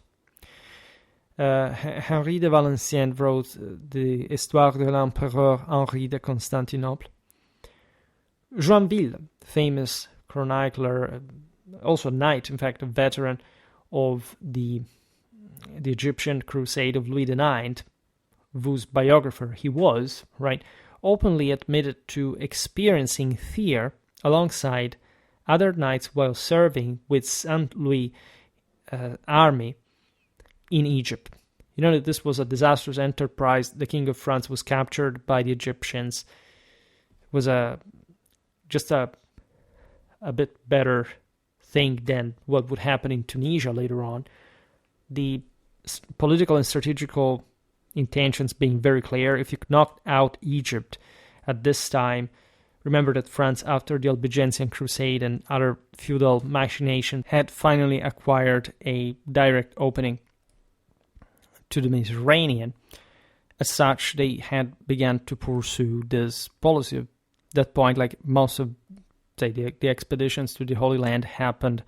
Henri de Valenciennes wrote the Histoire de l'Empereur Henri de Constantinople. Joinville, famous chronicler, also a knight, in fact, a veteran of the Egyptian Crusade of Louis IX, whose biographer he was, right, openly admitted to experiencing fear alongside other knights while serving with Saint Louis' army in Egypt. You know that this was a disastrous enterprise. The King of France was captured by the Egyptians. It was just a bit better thing than what would happen in Tunisia later on. The political and strategical intentions being very clear. If you knocked out Egypt at this time, remember that France, after the Albigensian Crusade and other feudal machinations, had finally acquired a direct opening to the Mediterranean. As such, they had begun to pursue this policy. At that point, like most of, say, the expeditions to the Holy Land happened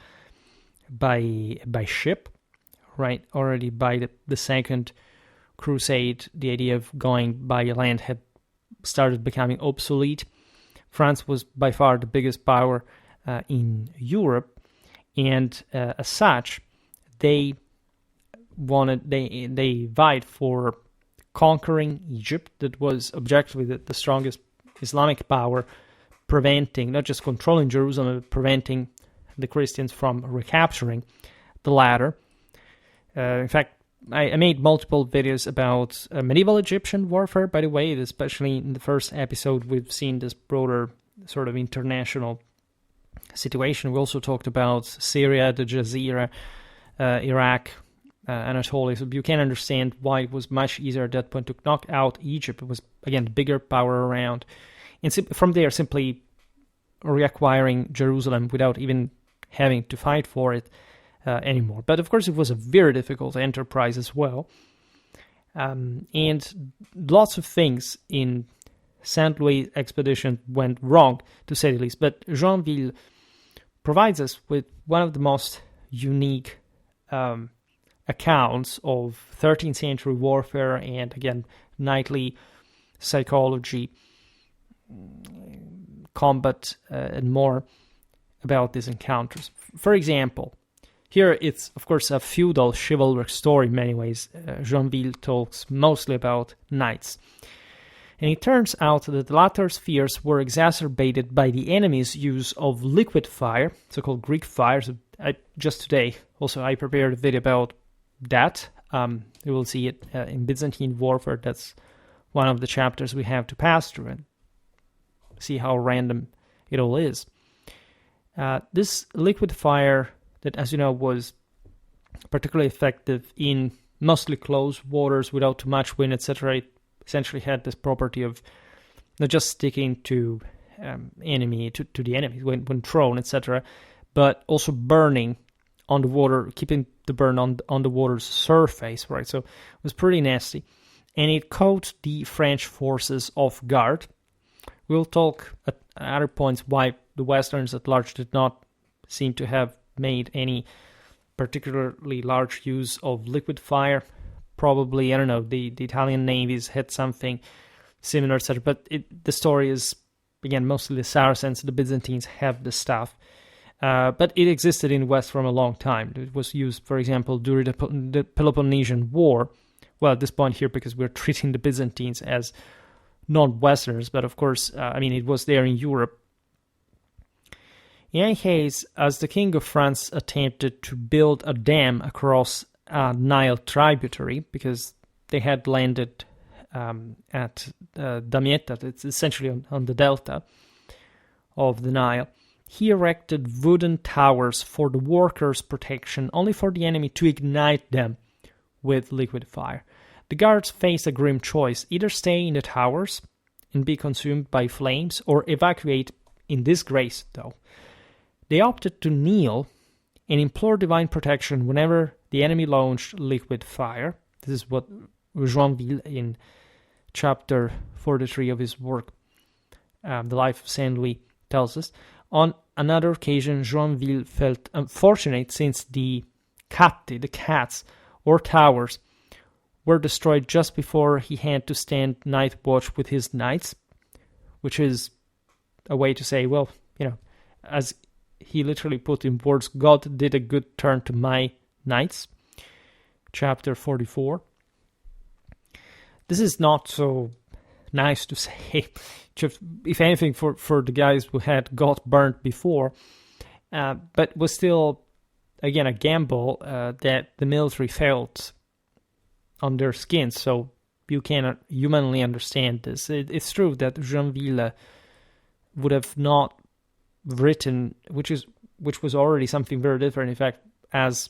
by ship, right? Already by the Second Crusade, the idea of going by land had started becoming obsolete. France was by far the biggest power in Europe, and as such, they vied for conquering Egypt, that was objectively the strongest Islamic power, preventing, not just controlling Jerusalem, but preventing the Christians from recapturing the latter. In fact, I made multiple videos about medieval Egyptian warfare, by the way, especially in the first episode. We've seen this broader sort of international situation. We also talked about Syria, the Jazeera, Iraq, Anatolia. So you can understand why it was much easier at that point to knock out Egypt. It was, again, the bigger power around. And from there, simply reacquiring Jerusalem without even having to fight for it anymore. But of course, it was a very difficult enterprise as well. And lots of things in Saint Louis expedition went wrong, to say the least. But Joinville provides us with one of the most unique accounts of 13th century warfare and, again, knightly psychology, combat, and more about these encounters. For example, here it's, of course, a feudal chivalric story in many ways. Joinville talks mostly about knights. And it turns out that the latter's fears were exacerbated by the enemy's use of liquid fire, so-called Greek fire. So just today, also, I prepared a video about that. You will see it in Byzantine warfare. That's one of the chapters we have to pass through and see how random it all is. This liquid fire that, as you know, was particularly effective in mostly closed waters without too much wind, etc. It essentially had this property of not just sticking to enemy to the enemy when thrown, etc., but also burning on the water, keeping the burn on the water's surface, right? So it was pretty nasty, and it caught the French forces off guard. We'll talk at other points why the Westerns at large did not seem to have made any particularly large use of liquid fire. Probably, I don't know, the Italian navies had something similar, etc. But the story is, again, mostly the Saracens. The Byzantines have the stuff. But it existed in the West for a long time. It was used, for example, during the Peloponnesian War. Well, at this point here, because we're treating the Byzantines as non-Westerners, but of course, it was there in Europe. In any case, as the King of France attempted to build a dam across a Nile tributary, because they had landed at Damietta, it's essentially on the delta of the Nile, he erected wooden towers for the workers' protection, only for the enemy to ignite them with liquid fire. The guards faced a grim choice: either stay in the towers and be consumed by flames, or evacuate in disgrace, though. They opted to kneel and implore divine protection whenever the enemy launched liquid fire. This is what Joinville, in chapter 43 of his work, The Life of Saint Louis, tells us. On another occasion, Joinville felt unfortunate since the cats, or towers, were destroyed just before he had to stand night watch with his knights, which is a way to say, well, as he literally put in words, God did a good turn to my knights. Chapter 44. This is not so nice to say, if anything, for the guys who had got burnt before, but was still, again, a gamble that the military felt on their skin, so you cannot humanly understand this. It's true that Joinville would have not written, which was already something very different, in fact, as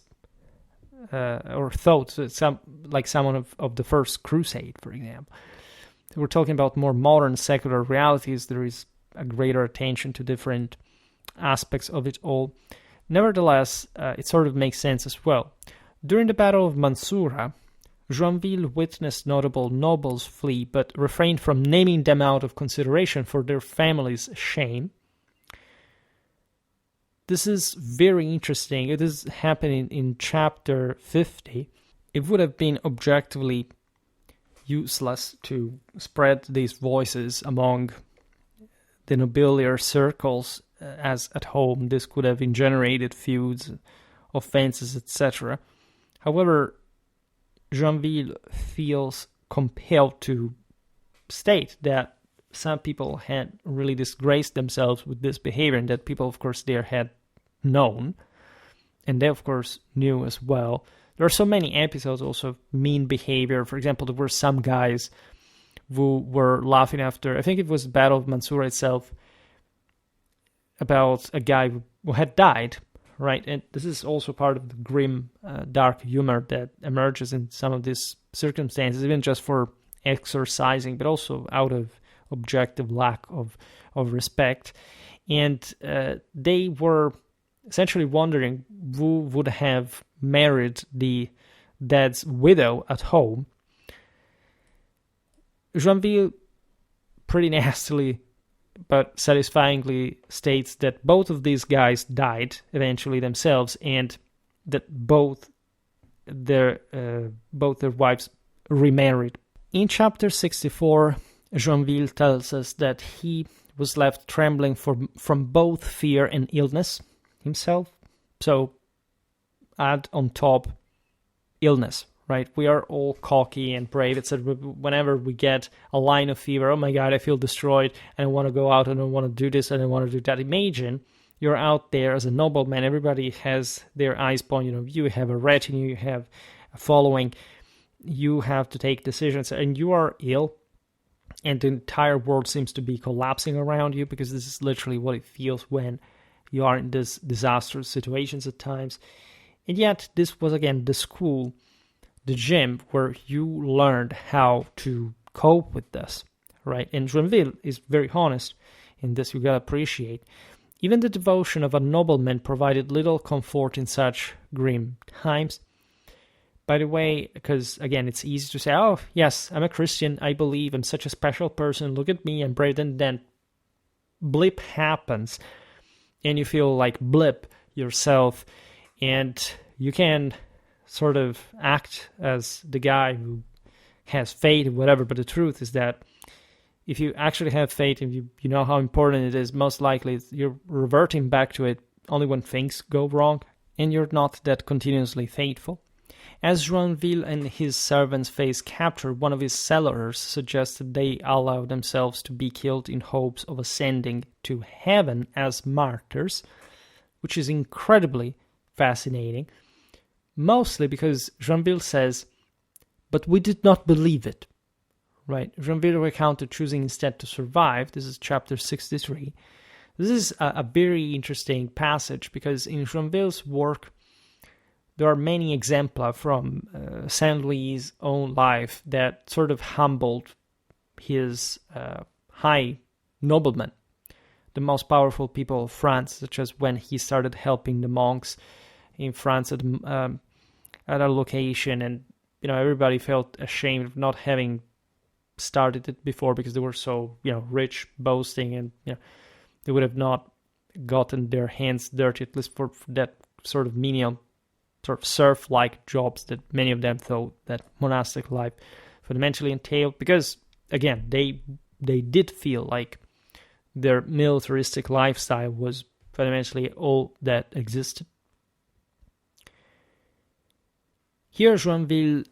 or thought someone of the first Crusade, for example. We're talking about more modern secular realities. There is a greater attention to different aspects of it all. Nevertheless, it sort of makes sense as well. During the Battle of Mansoura, Joinville witnessed notable nobles flee, but refrained from naming them out of consideration for their family's shame. This is very interesting. It is happening in chapter 50. It would have been objectively useless to spread these voices among the nobiliar circles as at home. This could have generated feuds, offenses, etc. However, Joinville feels compelled to state that some people had really disgraced themselves with this behavior, and that people, of course, there had known, and they, of course, knew as well. There are so many episodes also of mean behavior. For example, there were some guys who were laughing after, I think it was the Battle of Mansoura itself, about a guy who had died, right? And this is also part of the grim, dark humor that emerges in some of these circumstances, even just for exorcising, but also out of objective lack of respect. And they were essentially wondering who would have married the dead's widow at home. Joinville pretty nastily but satisfyingly states that both of these guys died eventually themselves, and that both their wives remarried. In chapter 64, Joinville tells us that he was left trembling from both fear and illness himself. So add on top illness, right? We are all cocky and brave. It's whenever we get a line of fever, oh my God, I feel destroyed, and I want to go out, and I want to do this, and I want to do that. Imagine you're out there as a nobleman. Everybody has their eyes pointed on you. You have a retinue, you have a following. You have to take decisions, and you are ill, and the entire world seems to be collapsing around you, because this is literally what it feels when You are in these disastrous situations at times. And yet, this was again the school, the gym, where you learned how to cope with this, right? And Joinville is very honest in this, you gotta appreciate. Even the devotion of a nobleman provided little comfort in such grim times. By the way, because again, it's easy to say, oh, yes, I'm a Christian, I believe, I'm such a special person, look at me, I'm brave, and then blip happens, and you feel like blip yourself, and you can sort of act as the guy who has faith or whatever, but the truth is that if you actually have faith and you know how important it is, most likely you're reverting back to it only when things go wrong and you're not that continuously faithful. As Joinville and his servants faced capture, one of his cellars suggested they allow themselves to be killed in hopes of ascending to heaven as martyrs, which is incredibly fascinating, mostly because Joinville says, but we did not believe it. Right, Joinville recounted choosing instead to survive. This is chapter 63. This is a very interesting passage because in Joinville's work, there are many exempla from Saint Louis' own life that sort of humbled his high noblemen, the most powerful people of France, such as when he started helping the monks in France at a location, and everybody felt ashamed of not having started it before because they were so rich, boasting, and they would have not gotten their hands dirty, at least for that sort of menial, sort of serf-like jobs that many of them thought that monastic life fundamentally entailed, because again they did feel like their militaristic lifestyle was fundamentally all that existed. Here Joinville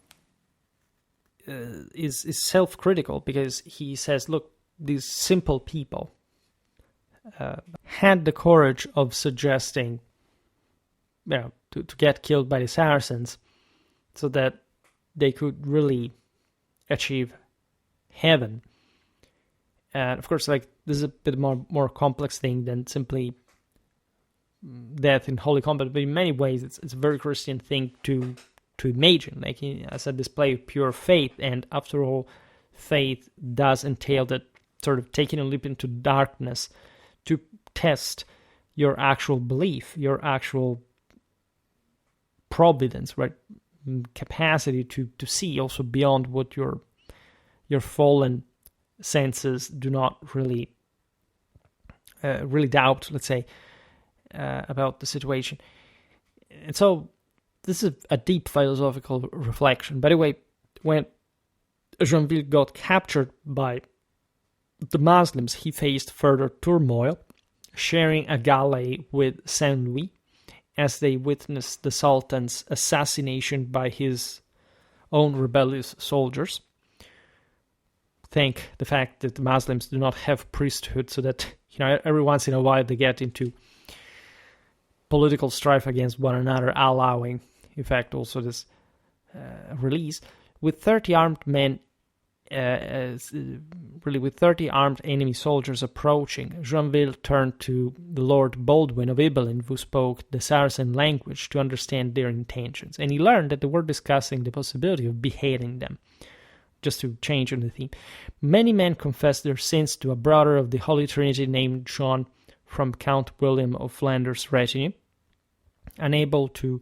is self-critical because he says, look, these simple people had the courage of suggesting to get killed by the Saracens so that they could really achieve heaven. And of course, like, this is a bit more complex thing than simply death in holy combat, but in many ways it's a very Christian thing to imagine, like as a display of pure faith. And after all, faith does entail that sort of taking a leap into darkness to test your actual belief, your actual providence, right? Capacity to see also beyond what your fallen senses do not really doubt, let's say, about the situation. And so this is a deep philosophical reflection. By the way, when Joinville got captured by the Muslims, he faced further turmoil, sharing a galley with Saint Louis as they witnessed the Sultan's assassination by his own rebellious soldiers. Thank the fact that the Muslims do not have priesthood, so that every once in a while they get into political strife against one another, allowing, in fact, also this release. With 30 armed men, with 30 armed enemy soldiers approaching, Joinville turned to the Lord Baldwin of Ibelin, who spoke the Saracen language, to understand their intentions. And he learned that they were discussing the possibility of beheading them. Just to change on the theme, many men confessed their sins to a brother of the Holy Trinity named John from Count William of Flanders' retinue. Unable to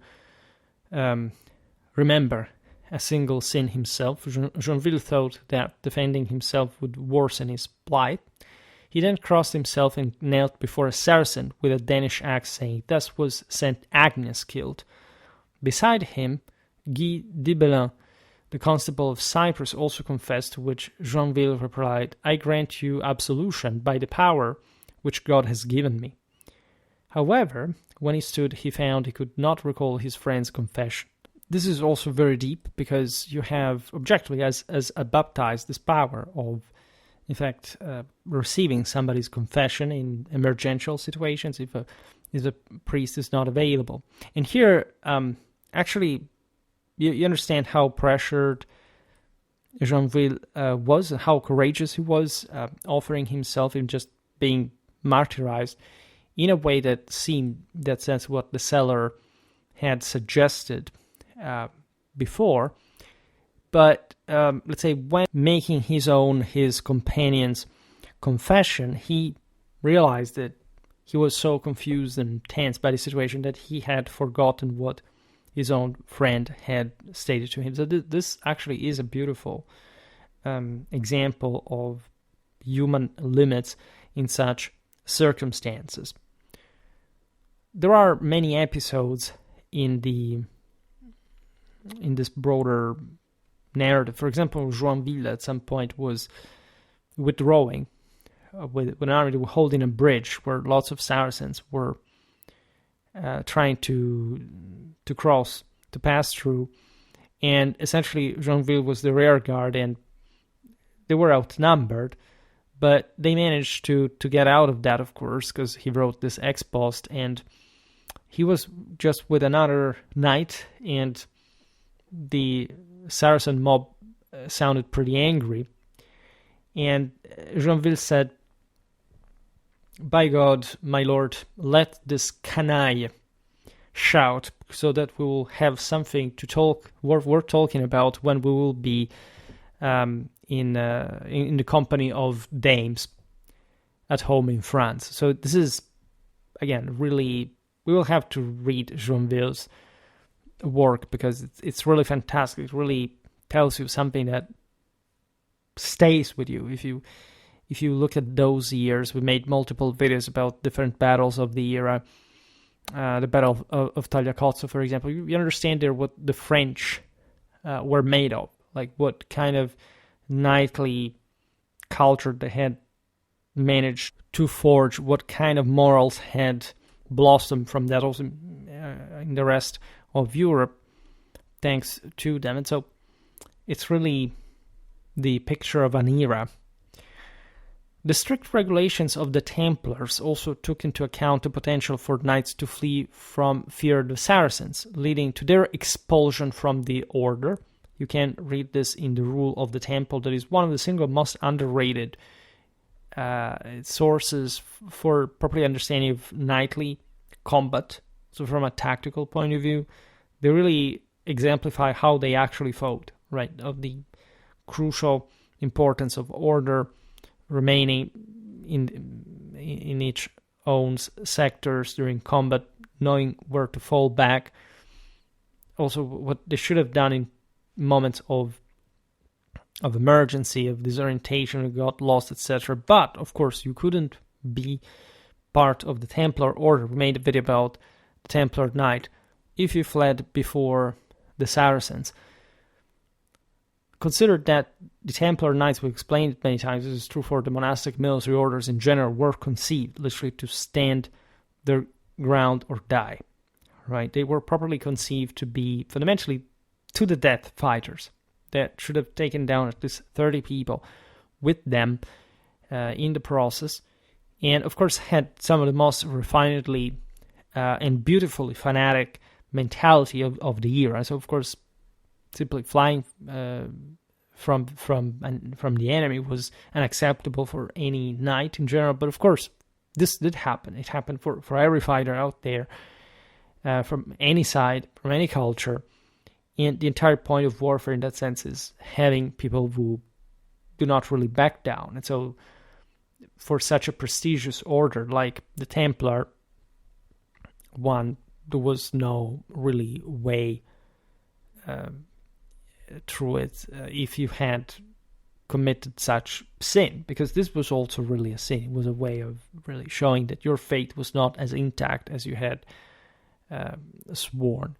remember a single sin himself, Joinville thought that defending himself would worsen his plight. He then crossed himself and knelt before a Saracen with a Danish axe, saying, "Thus was Saint Agnes killed." Beside him, Guy d'Ibelin, the constable of Cyprus, also confessed, to which Joinville replied, "I grant you absolution by the power which God has given me." However, when he stood, he found he could not recall his friend's confession. This is also very deep, because you have, objectively, as a baptized, this power of, in fact, receiving somebody's confession in emergential situations if a priest is not available. And here, actually, you understand how pressured Joinville was, and how courageous he was, offering himself in just being martyrized in a way that seemed, that sense, what the seller had suggested before. But let's say when making his companion's confession, he realized that he was so confused and tense by the situation that he had forgotten what his own friend had stated to him. So this actually is a beautiful example of human limits in such circumstances. There are many episodes in this broader narrative. For example, Joinville at some point was withdrawing with an army holding a bridge where lots of Saracens were trying to cross, to pass through, and essentially Joinville was the rear guard, and they were outnumbered, but they managed to get out of that, of course, because he wrote this expost, and he was just with another knight, and the Saracen mob sounded pretty angry, and Joinville said, "By God, my lord, let this canaille shout, so that we will have something to talk worth talking about when we will be in the company of dames at home in France." So this is, again, really, we will have to read Joinville's work because it's really fantastic. It really tells you something that stays with you. If you look at those years, we made multiple videos about different battles of the era. The Battle of Tagliacozzo, for example, you understand there what the French were made of, like what kind of knightly culture they had managed to forge, what kind of morals had blossomed from that also in the rest of Europe, thanks to them. And so it's really the picture of an era. The strict regulations of the Templars also took into account the potential for knights to flee from fear of the Saracens, leading to their expulsion from the order. You can read this in the Rule of the Temple. That is one of the single most underrated sources for properly understanding of knightly combat. So from a tactical point of view, they really exemplify how they actually fought, right? Of the crucial importance of order remaining in each own sectors during combat, knowing where to fall back. Also, what they should have done in moments of emergency, of disorientation, got lost, etc. But of course, you couldn't be part of the Templar order. We made a video about the Templar Knight if you fled before the Saracens. Consider that the Templar Knights, we explained it many times, this is true for the monastic military orders in general, were conceived literally to stand their ground or die, right? They were properly conceived to be fundamentally to the death fighters that should have taken down at least 30 people with them in the process, and of course had some of the most refinedly and beautifully fanatic mentality of the era. So of course, simply flying from the enemy was unacceptable for any knight in general. But of course, this did happen. It happened for every fighter out there, from any side, from any culture. And the entire point of warfare in that sense is having people who do not really back down. And so for such a prestigious order like the Templar one, there was no really way through it if you had committed such sin, because this was also really a sin. It was a way of really showing that your faith was not as intact as you had sworn.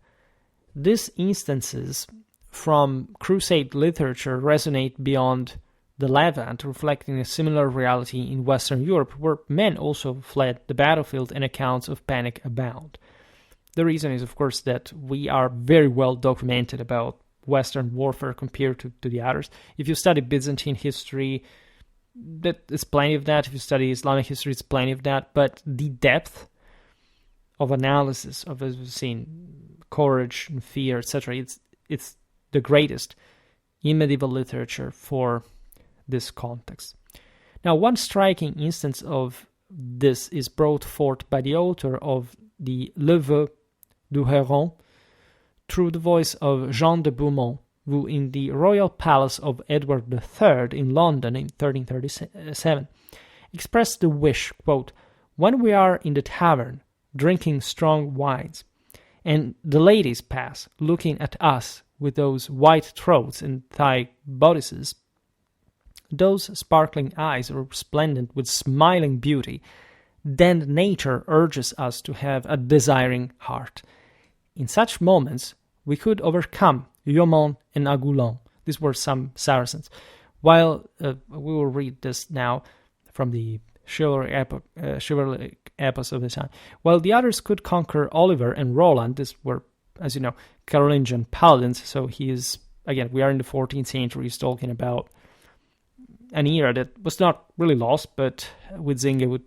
These instances from Crusade literature resonate beyond the Levant, reflecting a similar reality in Western Europe, where men also fled the battlefield and accounts of panic abound. The reason is, of course, that we are very well documented about Western warfare compared to the others. If you study Byzantine history, there's plenty of that. If you study Islamic history, it's plenty of that. But the depth of analysis of, as we've seen, courage and fear, etc., it's the greatest in medieval literature for this context. Now, one striking instance of this is brought forth by the author of the Le Vœu du Héron through the voice of Jean de Beaumont, who in the royal palace of Edward III in London in 1337 expressed the wish, quote, "When we are in the tavern drinking strong wines, and the ladies pass, looking at us with those white throats and thigh bodices, those sparkling eyes are resplendent with smiling beauty, then nature urges us to have a desiring heart. In such moments we could overcome Yaumont and Agoulon." These were some Saracens. While we will read this now from the chivalric epos of the time. While the others could conquer Oliver and Roland, these were, as you know, Carolingian paladins. So he is, again, we are in the 14th century. He's talking about an era that was not really lost, but Huizinga would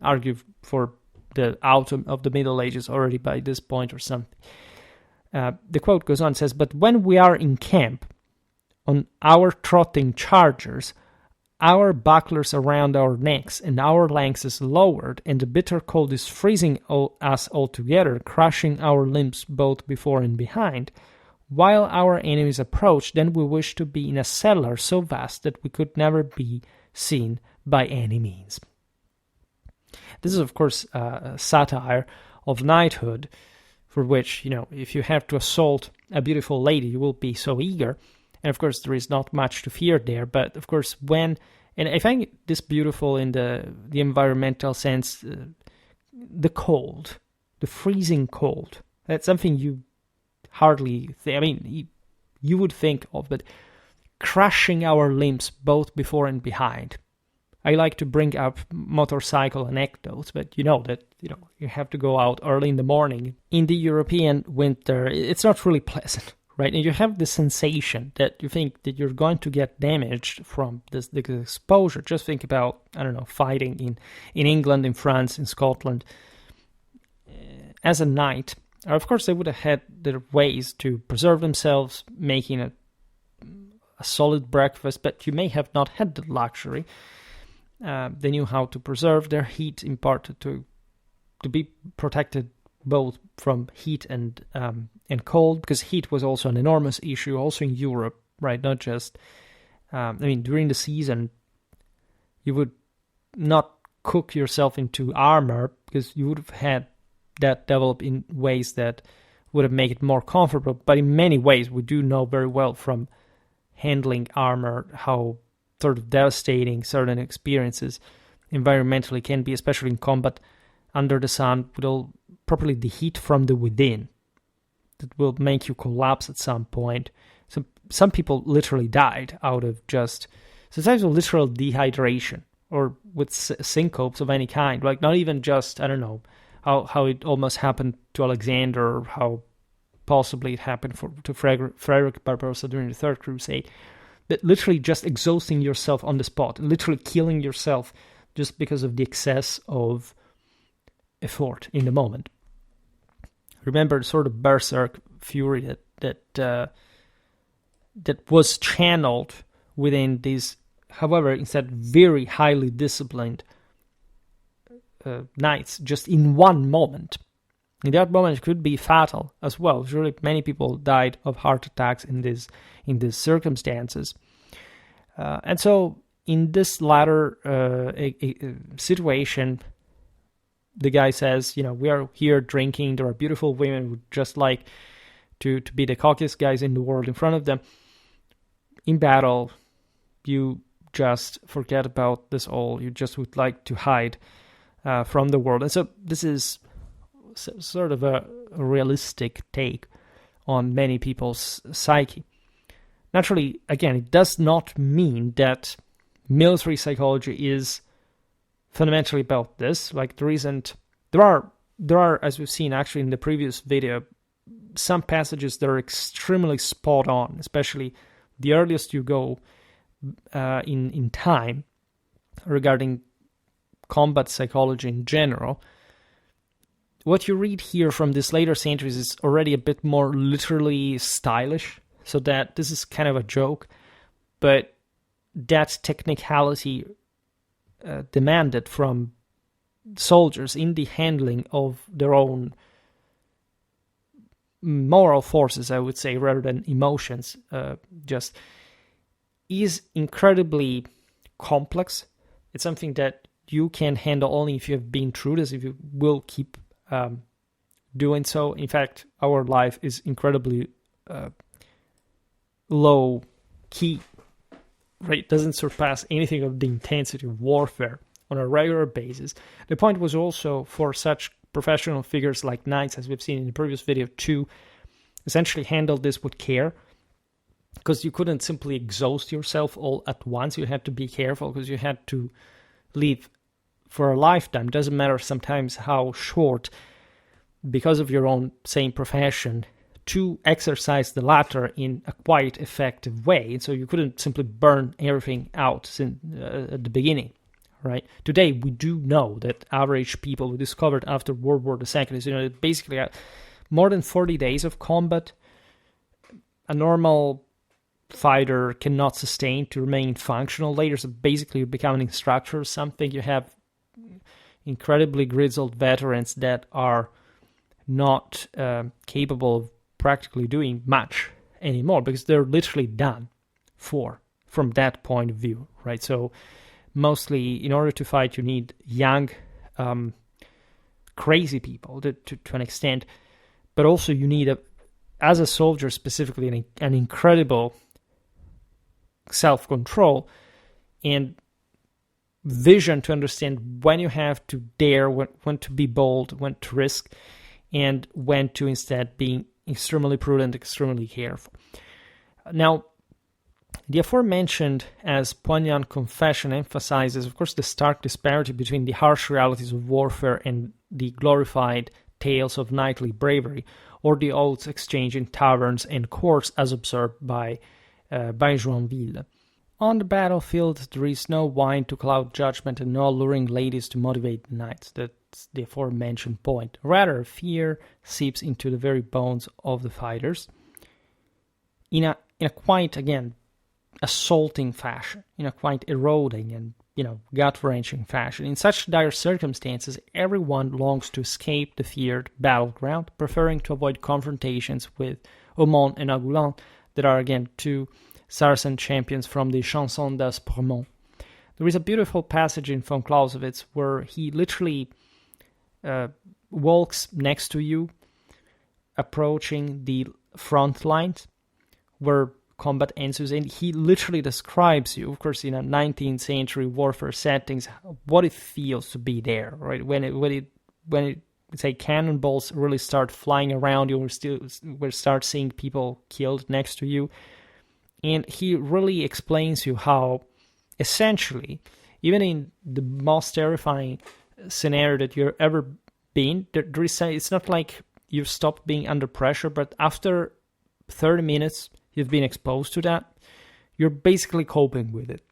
argue for the autumn of the Middle Ages already by this point or something. The quote goes on, says, "But when we are in camp, on our trotting chargers, our bucklers around our necks and our lances lowered, and the bitter cold is freezing us altogether, crushing our limbs both before and behind, while our enemies approach, then we wish to be in a cellar so vast that we could never be seen by any means." This is, of course, a satire of knighthood, for which, you know, if you have to assault a beautiful lady, you will be so eager. And, of course, there is not much to fear there. But, of course, and I find this beautiful in the environmental sense, the cold, the freezing cold. That's something you hardly you would think of, but crushing our limbs both before and behind. I like to bring up motorcycle anecdotes, but you know that you have to go out early in the morning. In the European winter, it's not really pleasant, right? And you have the sensation that you think that you're going to get damaged from this exposure. Just think about, fighting in England, in France, in Scotland. As a knight, of course, they would have had their ways to preserve themselves, making a solid breakfast, but you may have not had the luxury. They knew how to preserve their heat, in part to be protected both from heat and cold, because heat was also an enormous issue, also in Europe, right? Not just, during the season, you would not cook yourself into armor, because you would have had that develop in ways that would have made it more comfortable. But in many ways, we do know very well from handling armor how sort of devastating certain experiences environmentally can be, especially in combat under the sun, with all properly the heat from the within that will make you collapse at some point. So some people literally died out of just sometimes of literal dehydration or with syncopes of any kind, like not even just, how it almost happened to Alexander, or how possibly it happened to Frederick Barbarossa during the Third Crusade. But literally just exhausting yourself on the spot, literally killing yourself just because of the excess of effort in the moment. Remember the sort of berserk fury that was channeled within these, however, instead very highly disciplined knights, just in one moment. In that moment, it could be fatal as well. Surely many people died of heart attacks in these circumstances. And so in this latter situation, the guy says, we are here drinking. There are beautiful women who just like to be the cockiest guys in the world in front of them. In battle, you just forget about this all. You just would like to hide from the world. And so this is sort of a realistic take on many people's psyche. Naturally, again, it does not mean that military psychology is fundamentally about this. Like there are, as we've seen actually in the previous video, some passages that are extremely spot on, especially the earliest you go in time regarding combat psychology in general. What you read here from these later centuries is already a bit more literally stylish, so that this is kind of a joke, but that technicality demanded from soldiers in the handling of their own moral forces, I would say, rather than emotions, just is incredibly complex. It's something that you can handle only if you have been through this, if you will keep doing so. In fact, our life is incredibly low key, right? It doesn't surpass anything of the intensity of warfare on a regular basis. The point was also for such professional figures like knights, as we've seen in the previous video, to essentially handle this with care, because you couldn't simply exhaust yourself all at once. You had to be careful because you had to live for a lifetime. Doesn't matter sometimes how short, because of your own same profession, to exercise the latter in a quite effective way. So you couldn't simply burn everything out at the beginning, right? Today, we do know that average people we discovered after World War II is, basically more than 40 days of combat, a normal fighter cannot sustain to remain functional later. So basically, you become an instructor or something. You have incredibly grizzled veterans that are not capable of practically doing much anymore because they're literally done from that point of view, right? So mostly, in order to fight, you need young, crazy people to an extent, but also you need, as a soldier specifically, an incredible self-control and vision to understand when you have to dare, when to be bold, when to risk, and when to instead be extremely prudent, extremely careful. Now, the aforementioned as poignant confession emphasizes, of course, the stark disparity between the harsh realities of warfare and the glorified tales of knightly bravery, or the oaths exchanged in taverns and courts as observed by Joinville. On the battlefield, there is no wine to cloud judgment and no alluring ladies to motivate the knights. That's the aforementioned point. Rather, fear seeps into the very bones of the fighters in a quite, again, assaulting fashion, in a quite eroding and, gut-wrenching fashion. In such dire circumstances, everyone longs to escape the feared battleground, preferring to avoid confrontations with Aumont and Agoulin, that are, again, two Saracen champions from the Chanson d'Aspremont. There is a beautiful passage in von Clausewitz where he literally walks next to you, approaching the front lines where combat ensues, and he literally describes you, of course, in a 19th century warfare settings, what it feels to be there, right? When it say cannonballs really start flying around you, we start seeing people killed next to you, and he really explains you how, essentially, even in the most terrifying scenario that you've ever been, it's not like you've stopped being under pressure, but after 30 minutes you've been exposed to that, you're basically coping with it,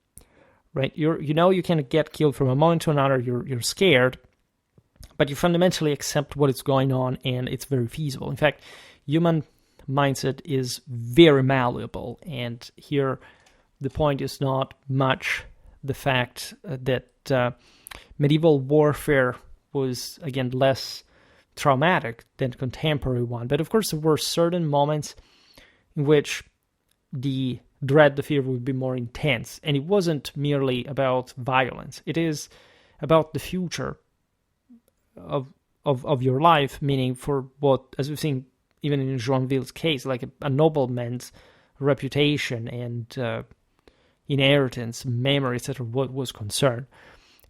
right? You can get killed from a moment to another. You're scared, but you fundamentally accept what is going on, and it's very feasible. In fact, human mindset is very malleable, and here the point is not much the fact that medieval warfare was, again, less traumatic than contemporary one. But of course, there were certain moments in which the dread, the fear would be more intense. And it wasn't merely about violence. It is about the future of your life, meaning for what, as we've seen even in Joinville's case, like a nobleman's reputation and inheritance, memory, etc., what was concerned.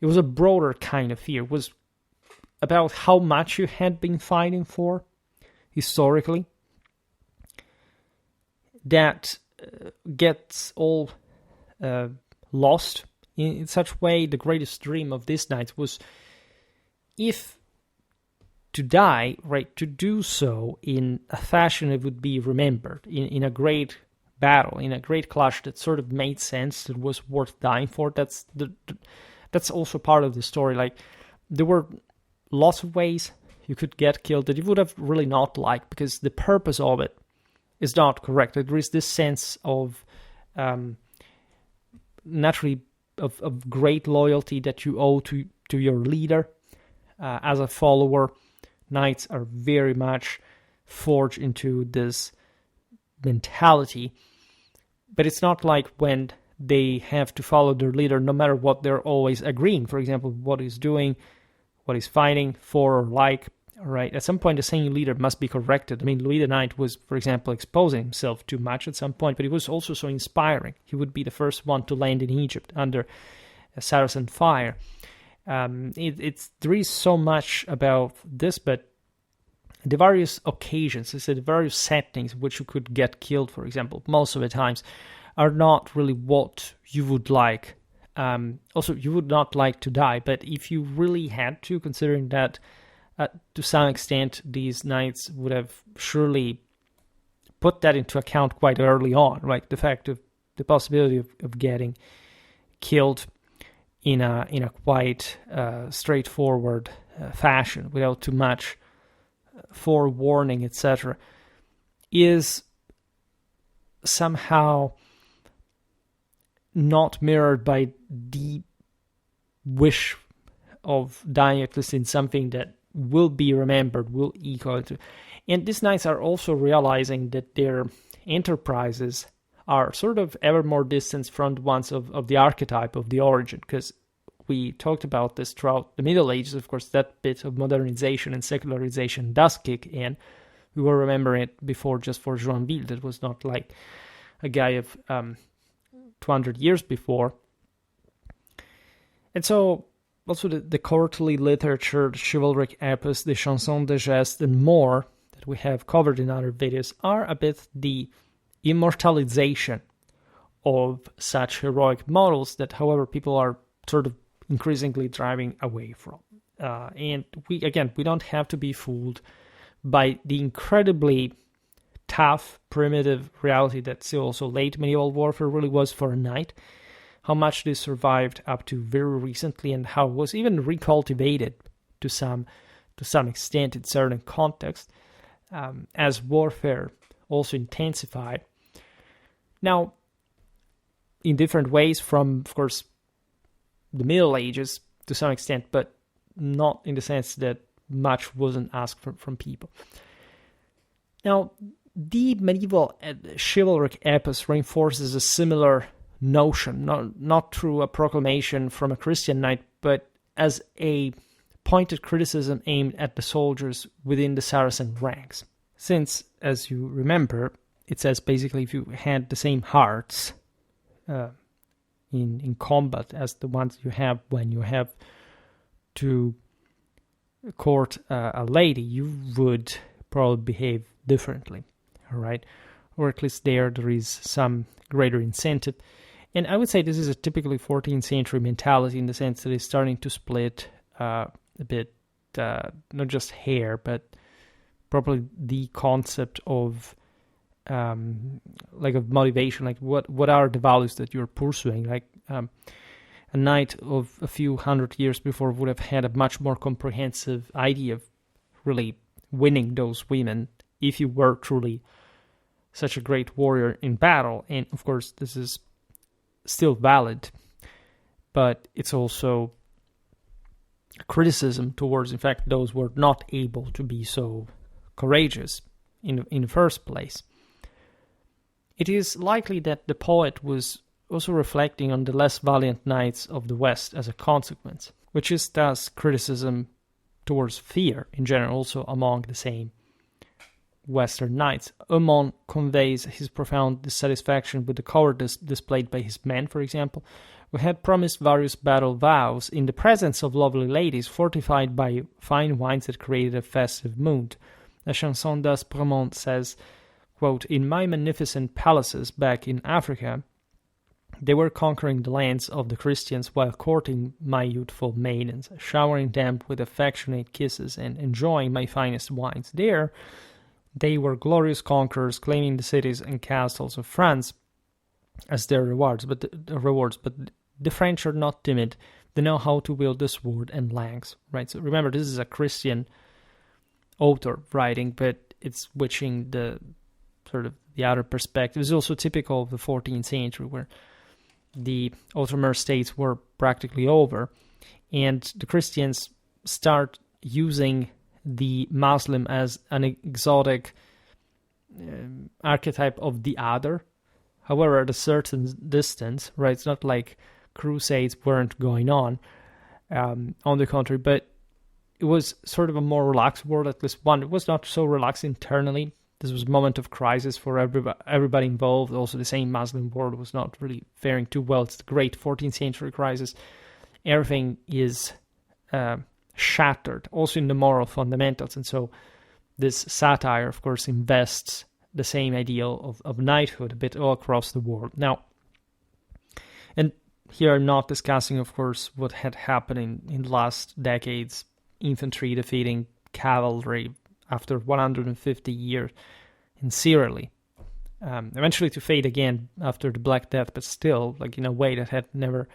It was a broader kind of fear. It was about how much you had been fighting for historically that gets all lost in such way. The greatest dream of these knights was, if to die, right, to do so in a fashion that would be remembered, in a great battle, in a great clash that sort of made sense, that was worth dying for. That's also part of the story. Like, there were lots of ways you could get killed that you would have really not liked, because the purpose of it is not correct. There is this sense of naturally of great loyalty that you owe to your leader. As a follower, knights are very much forged into this mentality. But it's not like when they have to follow their leader, no matter what, they're always agreeing. For example, what he's doing, what he's fighting for or like. All right, at some point, the same leader must be corrected. I mean, Louis the Ninth was, for example, exposing himself too much at some point, but he was also so inspiring. He would be the first one to land in Egypt under Saracen fire. There is so much about this, but the various occasions, the various settings in which you could get killed, for example, most of the times, are not really what you would like. Also, you would not like to die, but if you really had to, considering that to some extent these knights would have surely put that into account quite early on, right? The fact of the possibility of getting killed in a quite straightforward fashion without too much forewarning, etc., is somehow not mirrored by the wish of dying at least in something that will be remembered, will echo it. And these knights are also realizing that their enterprises are sort of ever more distant from the ones of the archetype of the origin, because we talked about this throughout the Middle Ages. Of course, that bit of modernization and secularization does kick in. We were remembering it before just for Joinville. That was not like a guy of 200 years before. And so also the courtly literature, the chivalric epos, the chansons de geste, and more that we have covered in other videos are a bit the immortalization of such heroic models that, however, people are sort of increasingly driving away from. And we don't have to be fooled by the incredibly tough, primitive reality that still also late medieval warfare really was for a knight, how much this survived up to very recently, and how it was even recultivated to some extent in certain contexts, as warfare also intensified. Now, in different ways from, of course, the Middle Ages to some extent, but not in the sense that much wasn't asked from people. Now, the medieval chivalric epos reinforces a similar notion, not through a proclamation from a Christian knight, but as a pointed criticism aimed at the soldiers within the Saracen ranks. Since, as you remember, it says basically if you had the same hearts in combat as the ones you have when you have to court a lady, you would probably behave differently, all right? Or at least there is some greater incentive. And I would say this is a typically 14th century mentality in the sense that it's starting to split a bit, not just hair, but probably the concept of of motivation, like what are the values that you're pursuing. Like a knight of a few hundred years before would have had a much more comprehensive idea of really winning those women if you were truly such a great warrior in battle. And of course, this is still valid, but it's also a criticism towards, in fact, those who were not able to be so courageous in the first place. It is likely that the poet was also reflecting on the less valiant knights of the West as a consequence, which is thus criticism towards fear in general, also among the same Western knights. Aumont conveys his profound dissatisfaction with the cowardice displayed by his men, for example, who had promised various battle vows in the presence of lovely ladies, fortified by fine wines that created a festive mood. La Chanson d'Aspremont says, quote, "In my magnificent palaces back in Africa, they were conquering the lands of the Christians while courting my youthful maidens, showering them with affectionate kisses and enjoying my finest wines. There, they were glorious conquerors, claiming the cities and castles of France as their rewards. But the French are not timid. They know how to wield the sword and lance." Right. So remember, this is a Christian author writing, but it's switching the sort of the other perspective. It's also typical of the 14th century, where the Ottoman states were practically over, and the Christians start using the Muslim as an exotic archetype of the other. However, at a certain distance, right? It's not like Crusades weren't going on the contrary, but it was sort of a more relaxed world, at least one. It was not so relaxed internally. This was a moment of crisis for everybody involved. Also, the same Muslim world was not really faring too well. It's the great 14th century crisis. Everything is shattered, also in the moral fundamentals. And so this satire, of course, invests the same ideal of knighthood a bit all across the world. Now, and here I'm not discussing, of course, what had happened in the last decades, infantry defeating cavalry after 150 years in Syria, eventually to fade again after the Black Death, but still, like in a way that had never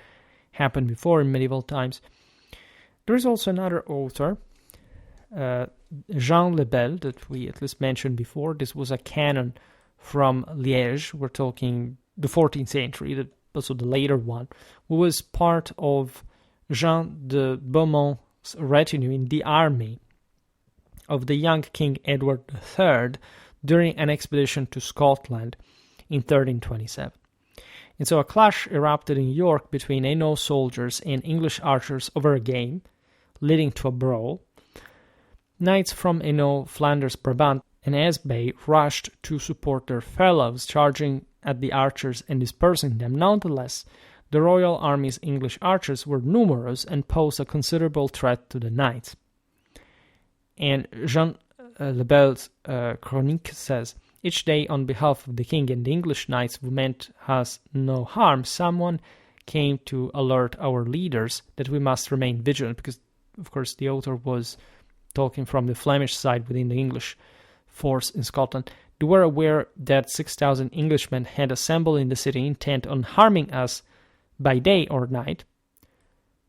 happened before in medieval times. There is also another author, Jean Lebel, that we at least mentioned before. This was a canon from Liège. We're talking the 14th century, also the later one, who was part of Jean de Beaumont's retinue in the army of the young King Edward III during an expedition to Scotland in 1327. And so a clash erupted in York between Hainaut soldiers and English archers over a game, leading to a brawl. Knights from Hainaut, Flanders, Brabant, and Hesbaye rushed to support their fellows, charging at the archers and dispersing them. Nonetheless, the royal army's English archers were numerous and posed a considerable threat to the knights. And Jean Lebel's Chronique says, each day on behalf of the king and the English knights who meant us no harm, someone came to alert our leaders that we must remain vigilant, because, of course, the author was talking from the Flemish side within the English force in Scotland. They were aware that 6,000 Englishmen had assembled in the city intent on harming us by day or night.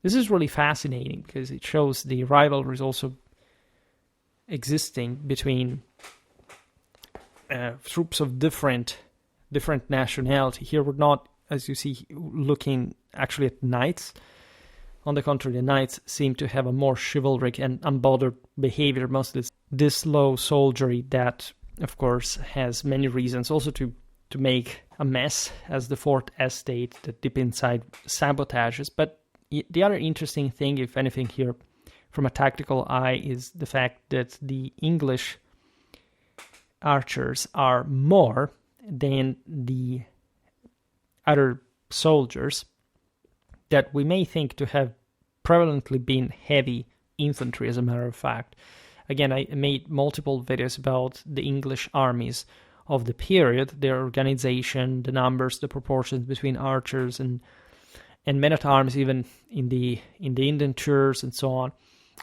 This is really fascinating because it shows the rivalries also existing between troops of different nationality. Here we're not, as you see, looking actually at knights. On the contrary, the knights seem to have a more chivalric and unbothered behavior, mostly this low soldiery that, of course, has many reasons also to make a mess as the fourth estate that deep inside sabotages. But the other interesting thing, if anything here, from a tactical eye, is the fact that the English archers are more than the other soldiers that we may think to have prevalently been heavy infantry, as a matter of fact. Again, I made multiple videos about the English armies of the period, their organization, the numbers, the proportions between archers and men-at-arms, even in the indentures and so on.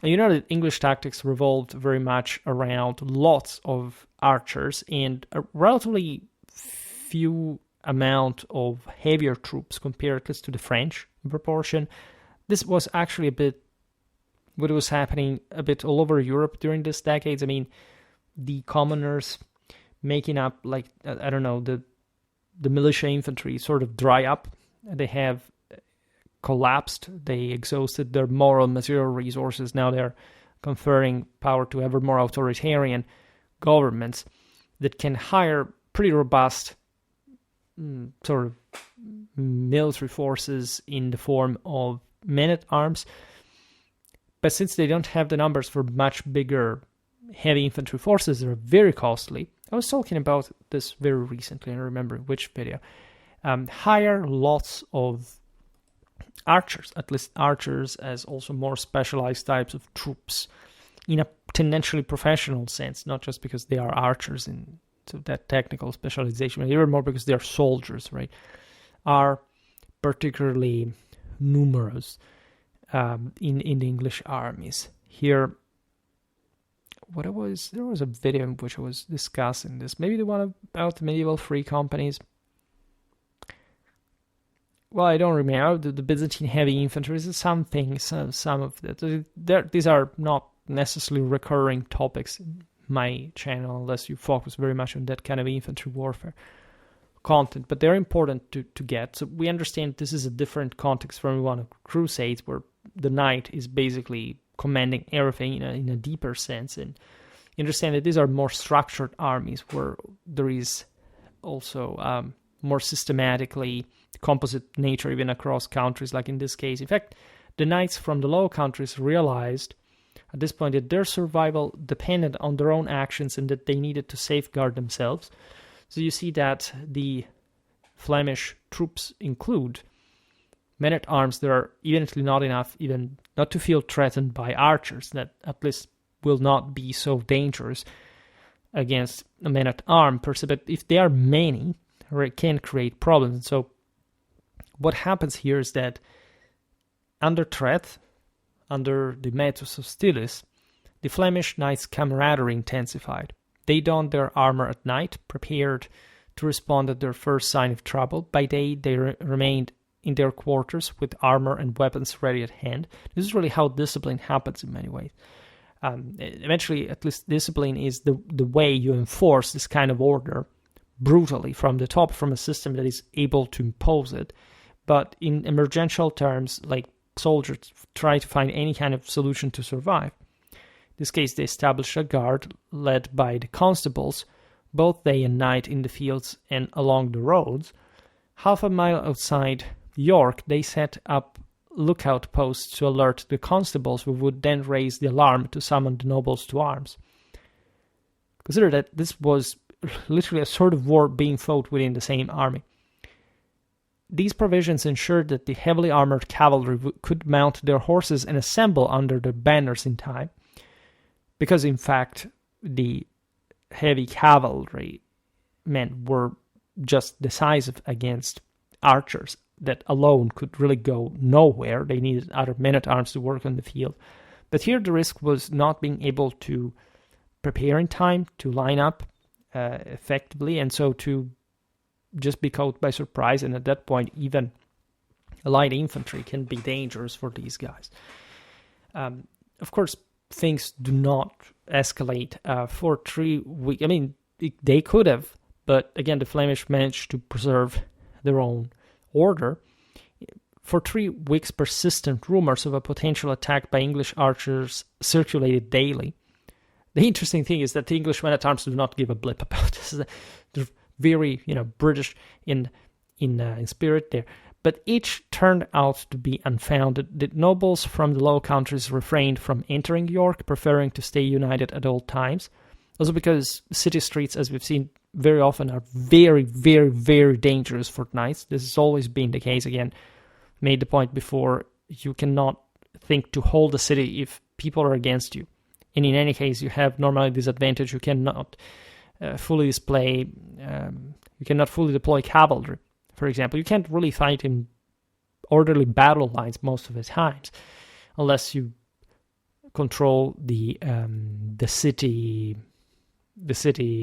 And you know that English tactics revolved very much around lots of archers and a relatively few amount of heavier troops compared at least to the French in proportion. This was actually a bit what was happening a bit all over Europe during these decades. I mean, the commoners making up, like, I don't know, the militia infantry sort of dry up. They have collapsed. They exhausted their moral material resources. Now they're conferring power to ever more authoritarian governments that can hire pretty robust sort of military forces in the form of men-at-arms. But since they don't have the numbers for much bigger heavy infantry forces, they're very costly. I was talking about this very recently, I don't remember which video. Hire lots of archers, at least archers as also more specialized types of troops in a tendentially professional sense, not just because they are archers in that technical specialization, but even more because they are soldiers, right? Are particularly numerous in the English armies. Here, there was a video in which I was discussing this. Maybe the one about the medieval free companies. Well, I don't remember. The Byzantine heavy infantry is some things, some of that. These are not necessarily recurring topics in my channel unless you focus very much on that kind of infantry warfare. content, but they're important to get. So we understand this is a different context from one of Crusades, where the knight is basically commanding everything in a deeper sense. And you understand that these are more structured armies, where there is also more systematically composite nature even across countries, like in this case. In fact, the knights from the Low Countries realized at this point that their survival depended on their own actions and that they needed to safeguard themselves. So you see that the Flemish troops include men-at-arms that are eventually not enough even not to feel threatened by archers, that at least will not be so dangerous against a men-at-arms per se, but if they are many, it can create problems. And so what happens here is that under threat, under the metus hostilis, the Flemish knights' camaraderie intensified. They donned their armor at night, prepared to respond at their first sign of trouble. By day, they remained in their quarters with armor and weapons ready at hand. This is really how discipline happens in many ways. Eventually, at least discipline is the way you enforce this kind of order brutally from the top, from a system that is able to impose it. But in emergential terms, like soldiers try to find any kind of solution to survive. In this case, they established a guard led by the constables, both day and night in the fields and along the roads. Half a mile outside York, they set up lookout posts to alert the constables, who would then raise the alarm to summon the nobles to arms. Consider that this was literally a sort of war being fought within the same army. These provisions ensured that the heavily armored cavalry could mount their horses and assemble under their banners in time, because in fact the heavy cavalry men were just decisive against archers that alone could really go nowhere. They needed other men-at-arms to work on the field. But here the risk was not being able to prepare in time, to line up effectively, and so to just be caught by surprise. And at that point, even light infantry can be dangerous for these guys. Of course, things do not escalate for 3 weeks. I mean, they could have, but again, the Flemish managed to preserve their own order. For 3 weeks, persistent rumors of a potential attack by English archers circulated daily. The interesting thing is that the English men-at-arms do not give a blip about this. They're very, British in spirit there. But each turned out to be unfounded. The nobles from the Low Countries refrained from entering York, preferring to stay united at all times. Also because city streets, as we've seen very often, are very, very, very dangerous for knights. This has always been the case. Again, made the point before, you cannot think to hold a city if people are against you. And in any case, you have normally this advantage. You cannot fully display, you cannot fully deploy cavalry. For example, you can't really fight in orderly battle lines most of the times, unless you control the city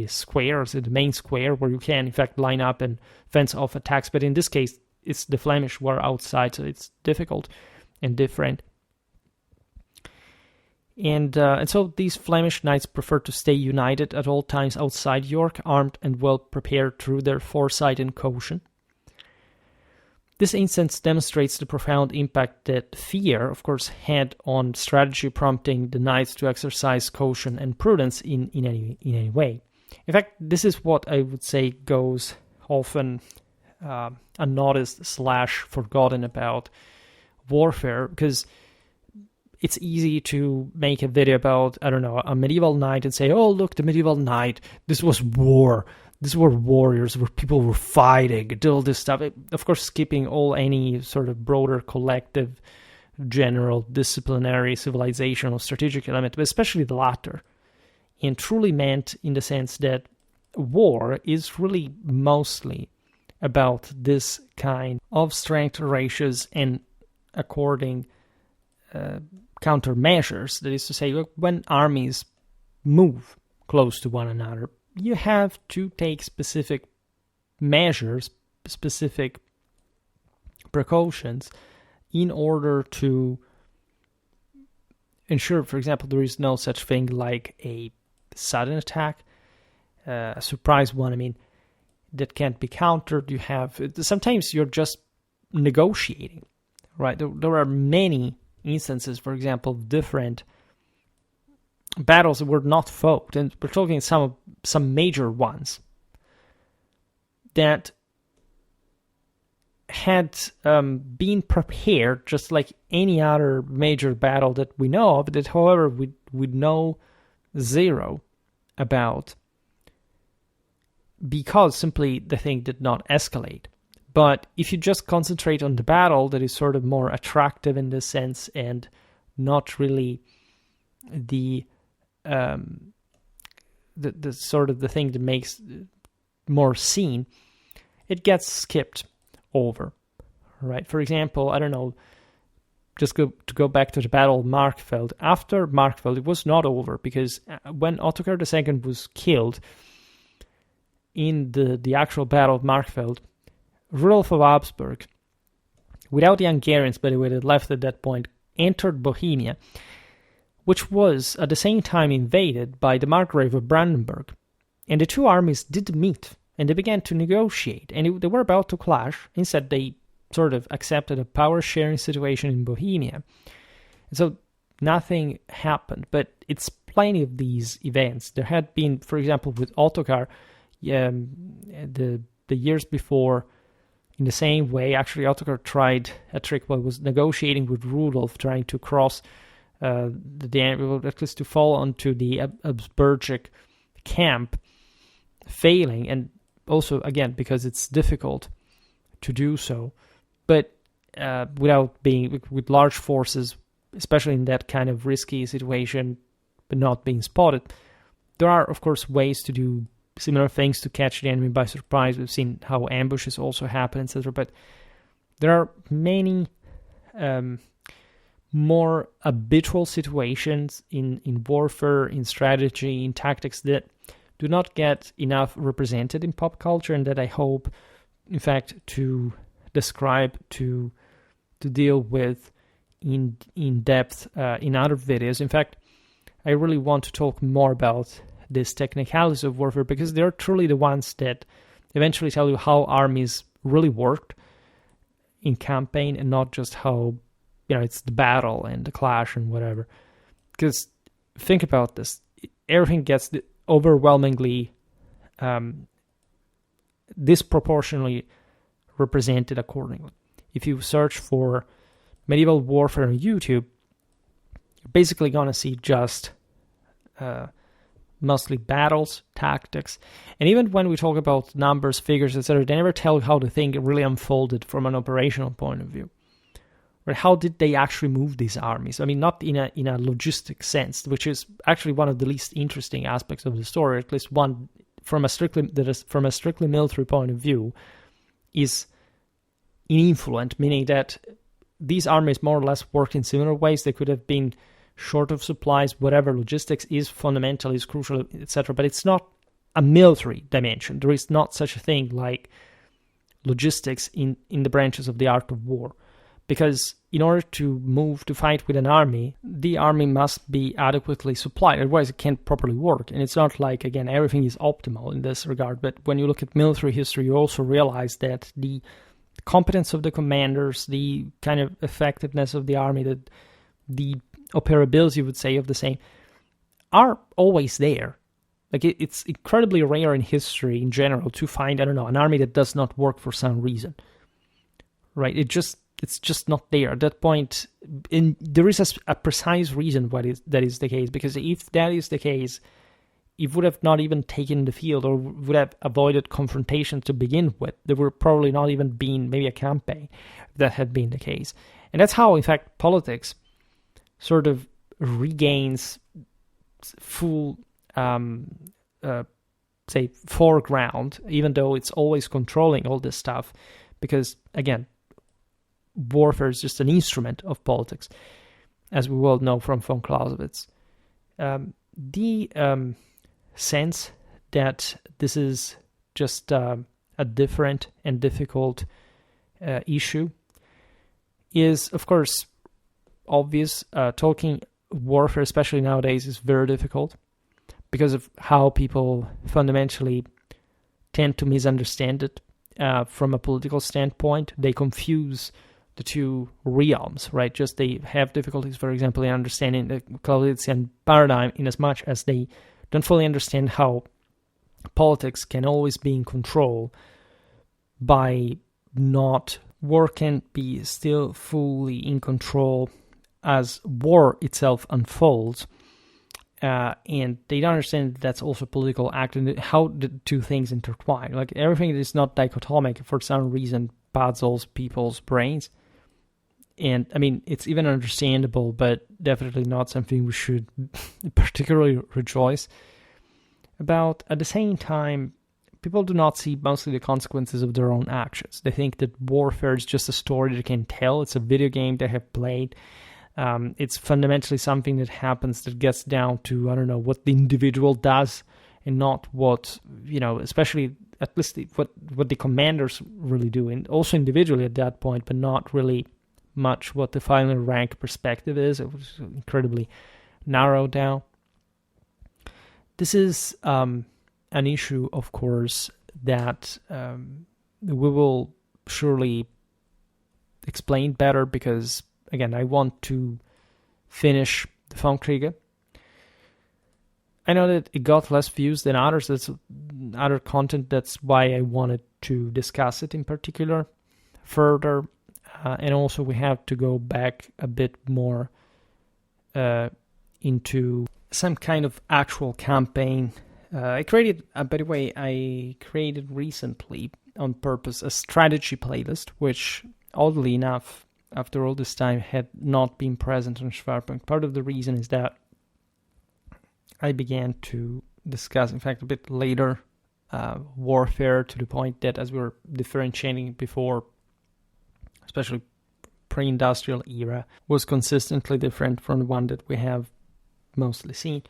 square, so the main square, where you can in fact line up and fence off attacks. But in this case, it's the Flemish who are outside, so it's difficult and different. And so these Flemish knights prefer to stay united at all times outside York, armed and well prepared through their foresight and caution. This instance demonstrates the profound impact that fear, of course, had on strategy, prompting the knights to exercise caution and prudence in any way. In fact, this is what I would say goes often unnoticed / forgotten about warfare, because it's easy to make a video about, I don't know, a medieval knight and say, oh, look, the medieval knight, this was war. These were warriors where people were fighting, did all this stuff. Of course, skipping any sort of broader collective, general, disciplinary, civilizational, strategic element, but especially the latter. And truly meant in the sense that war is really mostly about this kind of strength ratios and according countermeasures. That is to say, when armies move close to one another, you have to take specific measures, specific precautions in order to ensure, for example, there is no such thing like a sudden attack, a surprise one. I mean, that can't be countered. You have sometimes you're just negotiating, right? There are many instances, for example, different battles that were not fought, and we're talking some major ones that had been prepared just like any other major battle that we know of, that however we know zero about, because simply the thing did not escalate. But if you just concentrate on the battle that is sort of more attractive in this sense and not really the sort of the thing that makes more scene, it gets skipped over, right? For example, I don't know, just to go back to the Battle of Markfeld. After Markfeld, it was not over, because when Ottokar II was killed in the actual Battle of Markfeld, Rudolf of Habsburg, without the Hungarians, by the way, that left at that point, entered Bohemia, which was at the same time invaded by the Margrave of Brandenburg. And the two armies did meet, and they began to negotiate, and they were about to clash. Instead, they sort of accepted a power-sharing situation in Bohemia. And so nothing happened, but it's plenty of these events. There had been, for example, with Ottokar, the years before, in the same way, actually Ottokar tried a trick while he was negotiating with Rudolf, trying to cross at least to fall onto the Habsburgic camp, failing, and also, again, because it's difficult to do so, but with large forces, especially in that kind of risky situation, but not being spotted. There are, of course, ways to do similar things to catch the enemy by surprise. We've seen how ambushes also happen, etc. But there are many more habitual situations in warfare, in strategy, in tactics that do not get enough represented in pop culture, and that I hope, in fact, to describe, to deal with in depth in other videos. In fact, I really want to talk more about these technicalities of warfare, because they're truly the ones that eventually tell you how armies really worked in campaign, and not just how, it's the battle and the clash and whatever. Because think about this, everything gets overwhelmingly disproportionately represented accordingly. If you search for medieval warfare on YouTube, you're basically going to see just mostly battles, tactics, and even when we talk about numbers, figures, etc., they never tell how the thing really unfolded from an operational point of view. Or how did they actually move these armies? I mean, not in a logistic sense, which is actually one of the least interesting aspects of the story, at least one from a strictly military point of view, is influent, meaning that these armies more or less worked in similar ways. They could have been short of supplies, whatever. Logistics is fundamental, is crucial, etc. But it's not a military dimension. There is not such a thing like logistics in the branches of the art of war. Because in order to fight with an army, the army must be adequately supplied, otherwise it can't properly work. And it's not like, again, everything is optimal in this regard, but when you look at military history, you also realize that the competence of the commanders, the kind of effectiveness of the army, the operability, you would say, of the same, are always there. Like, it's incredibly rare in history in general to find, an army that does not work for some reason, right? It's just not there at that point. There is a precise reason why that is the case, because if that is the case, it would have not even taken the field, or would have avoided confrontation to begin with. There would probably not even been maybe a campaign if that had been the case. And that's how, in fact, politics sort of regains full, foreground, even though it's always controlling all this stuff, because, again, warfare is just an instrument of politics, as we well know from von Clausewitz. The sense that this is just a different and difficult issue is, of course, obvious. Talking warfare, especially nowadays, is very difficult because of how people fundamentally tend to misunderstand it from a political standpoint. They confuse the two realms, right? Just they have difficulties, for example, in understanding the Claudician paradigm in as much as they don't fully understand how politics can always be in control by not war can be still fully in control as war itself unfolds. And they don't understand that that's also political act and how the two things intertwine. Like everything is not dichotomic for some reason puzzles people's brains. And I mean, it's even understandable, but definitely not something we should particularly rejoice about. At the same time, people do not see mostly the consequences of their own actions. They think that warfare is just a story they can tell. It's a video game they have played. It's fundamentally something that happens that gets down to, I don't know, what the individual does and not what, especially at least what the commanders really do, and also individually at that point, but not really much what the final rank perspective is. It was incredibly narrowed down. This is an issue, of course, that we will surely explain better because, again, I want to finish the Funkriege. I know that it got less views than others. That's other content. That's why I wanted to discuss it in particular further. And also we have to go back a bit more into some kind of actual campaign. I created recently on purpose a strategy playlist, which oddly enough, after all this time, had not been present on Schwerpunkt. Part of the reason is that I began to discuss, in fact, a bit later, warfare to the point that as we were differentiating before, especially pre-industrial era, was consistently different from the one that we have mostly seen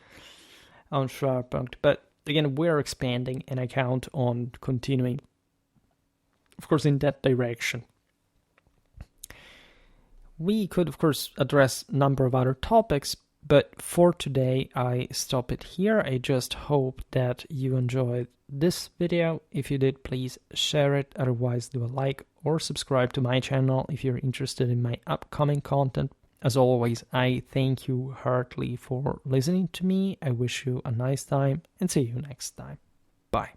on Schwerpunkt. But again, we're expanding and I count on continuing, of course, in that direction. We could, of course, address a number of other topics, but for today, I stop it here. I just hope that you enjoyed this video. If you did, please share it. Otherwise, do a like or subscribe to my channel if you're interested in my upcoming content. As always, I thank you heartily for listening to me. I wish you a nice time and see you next time. Bye.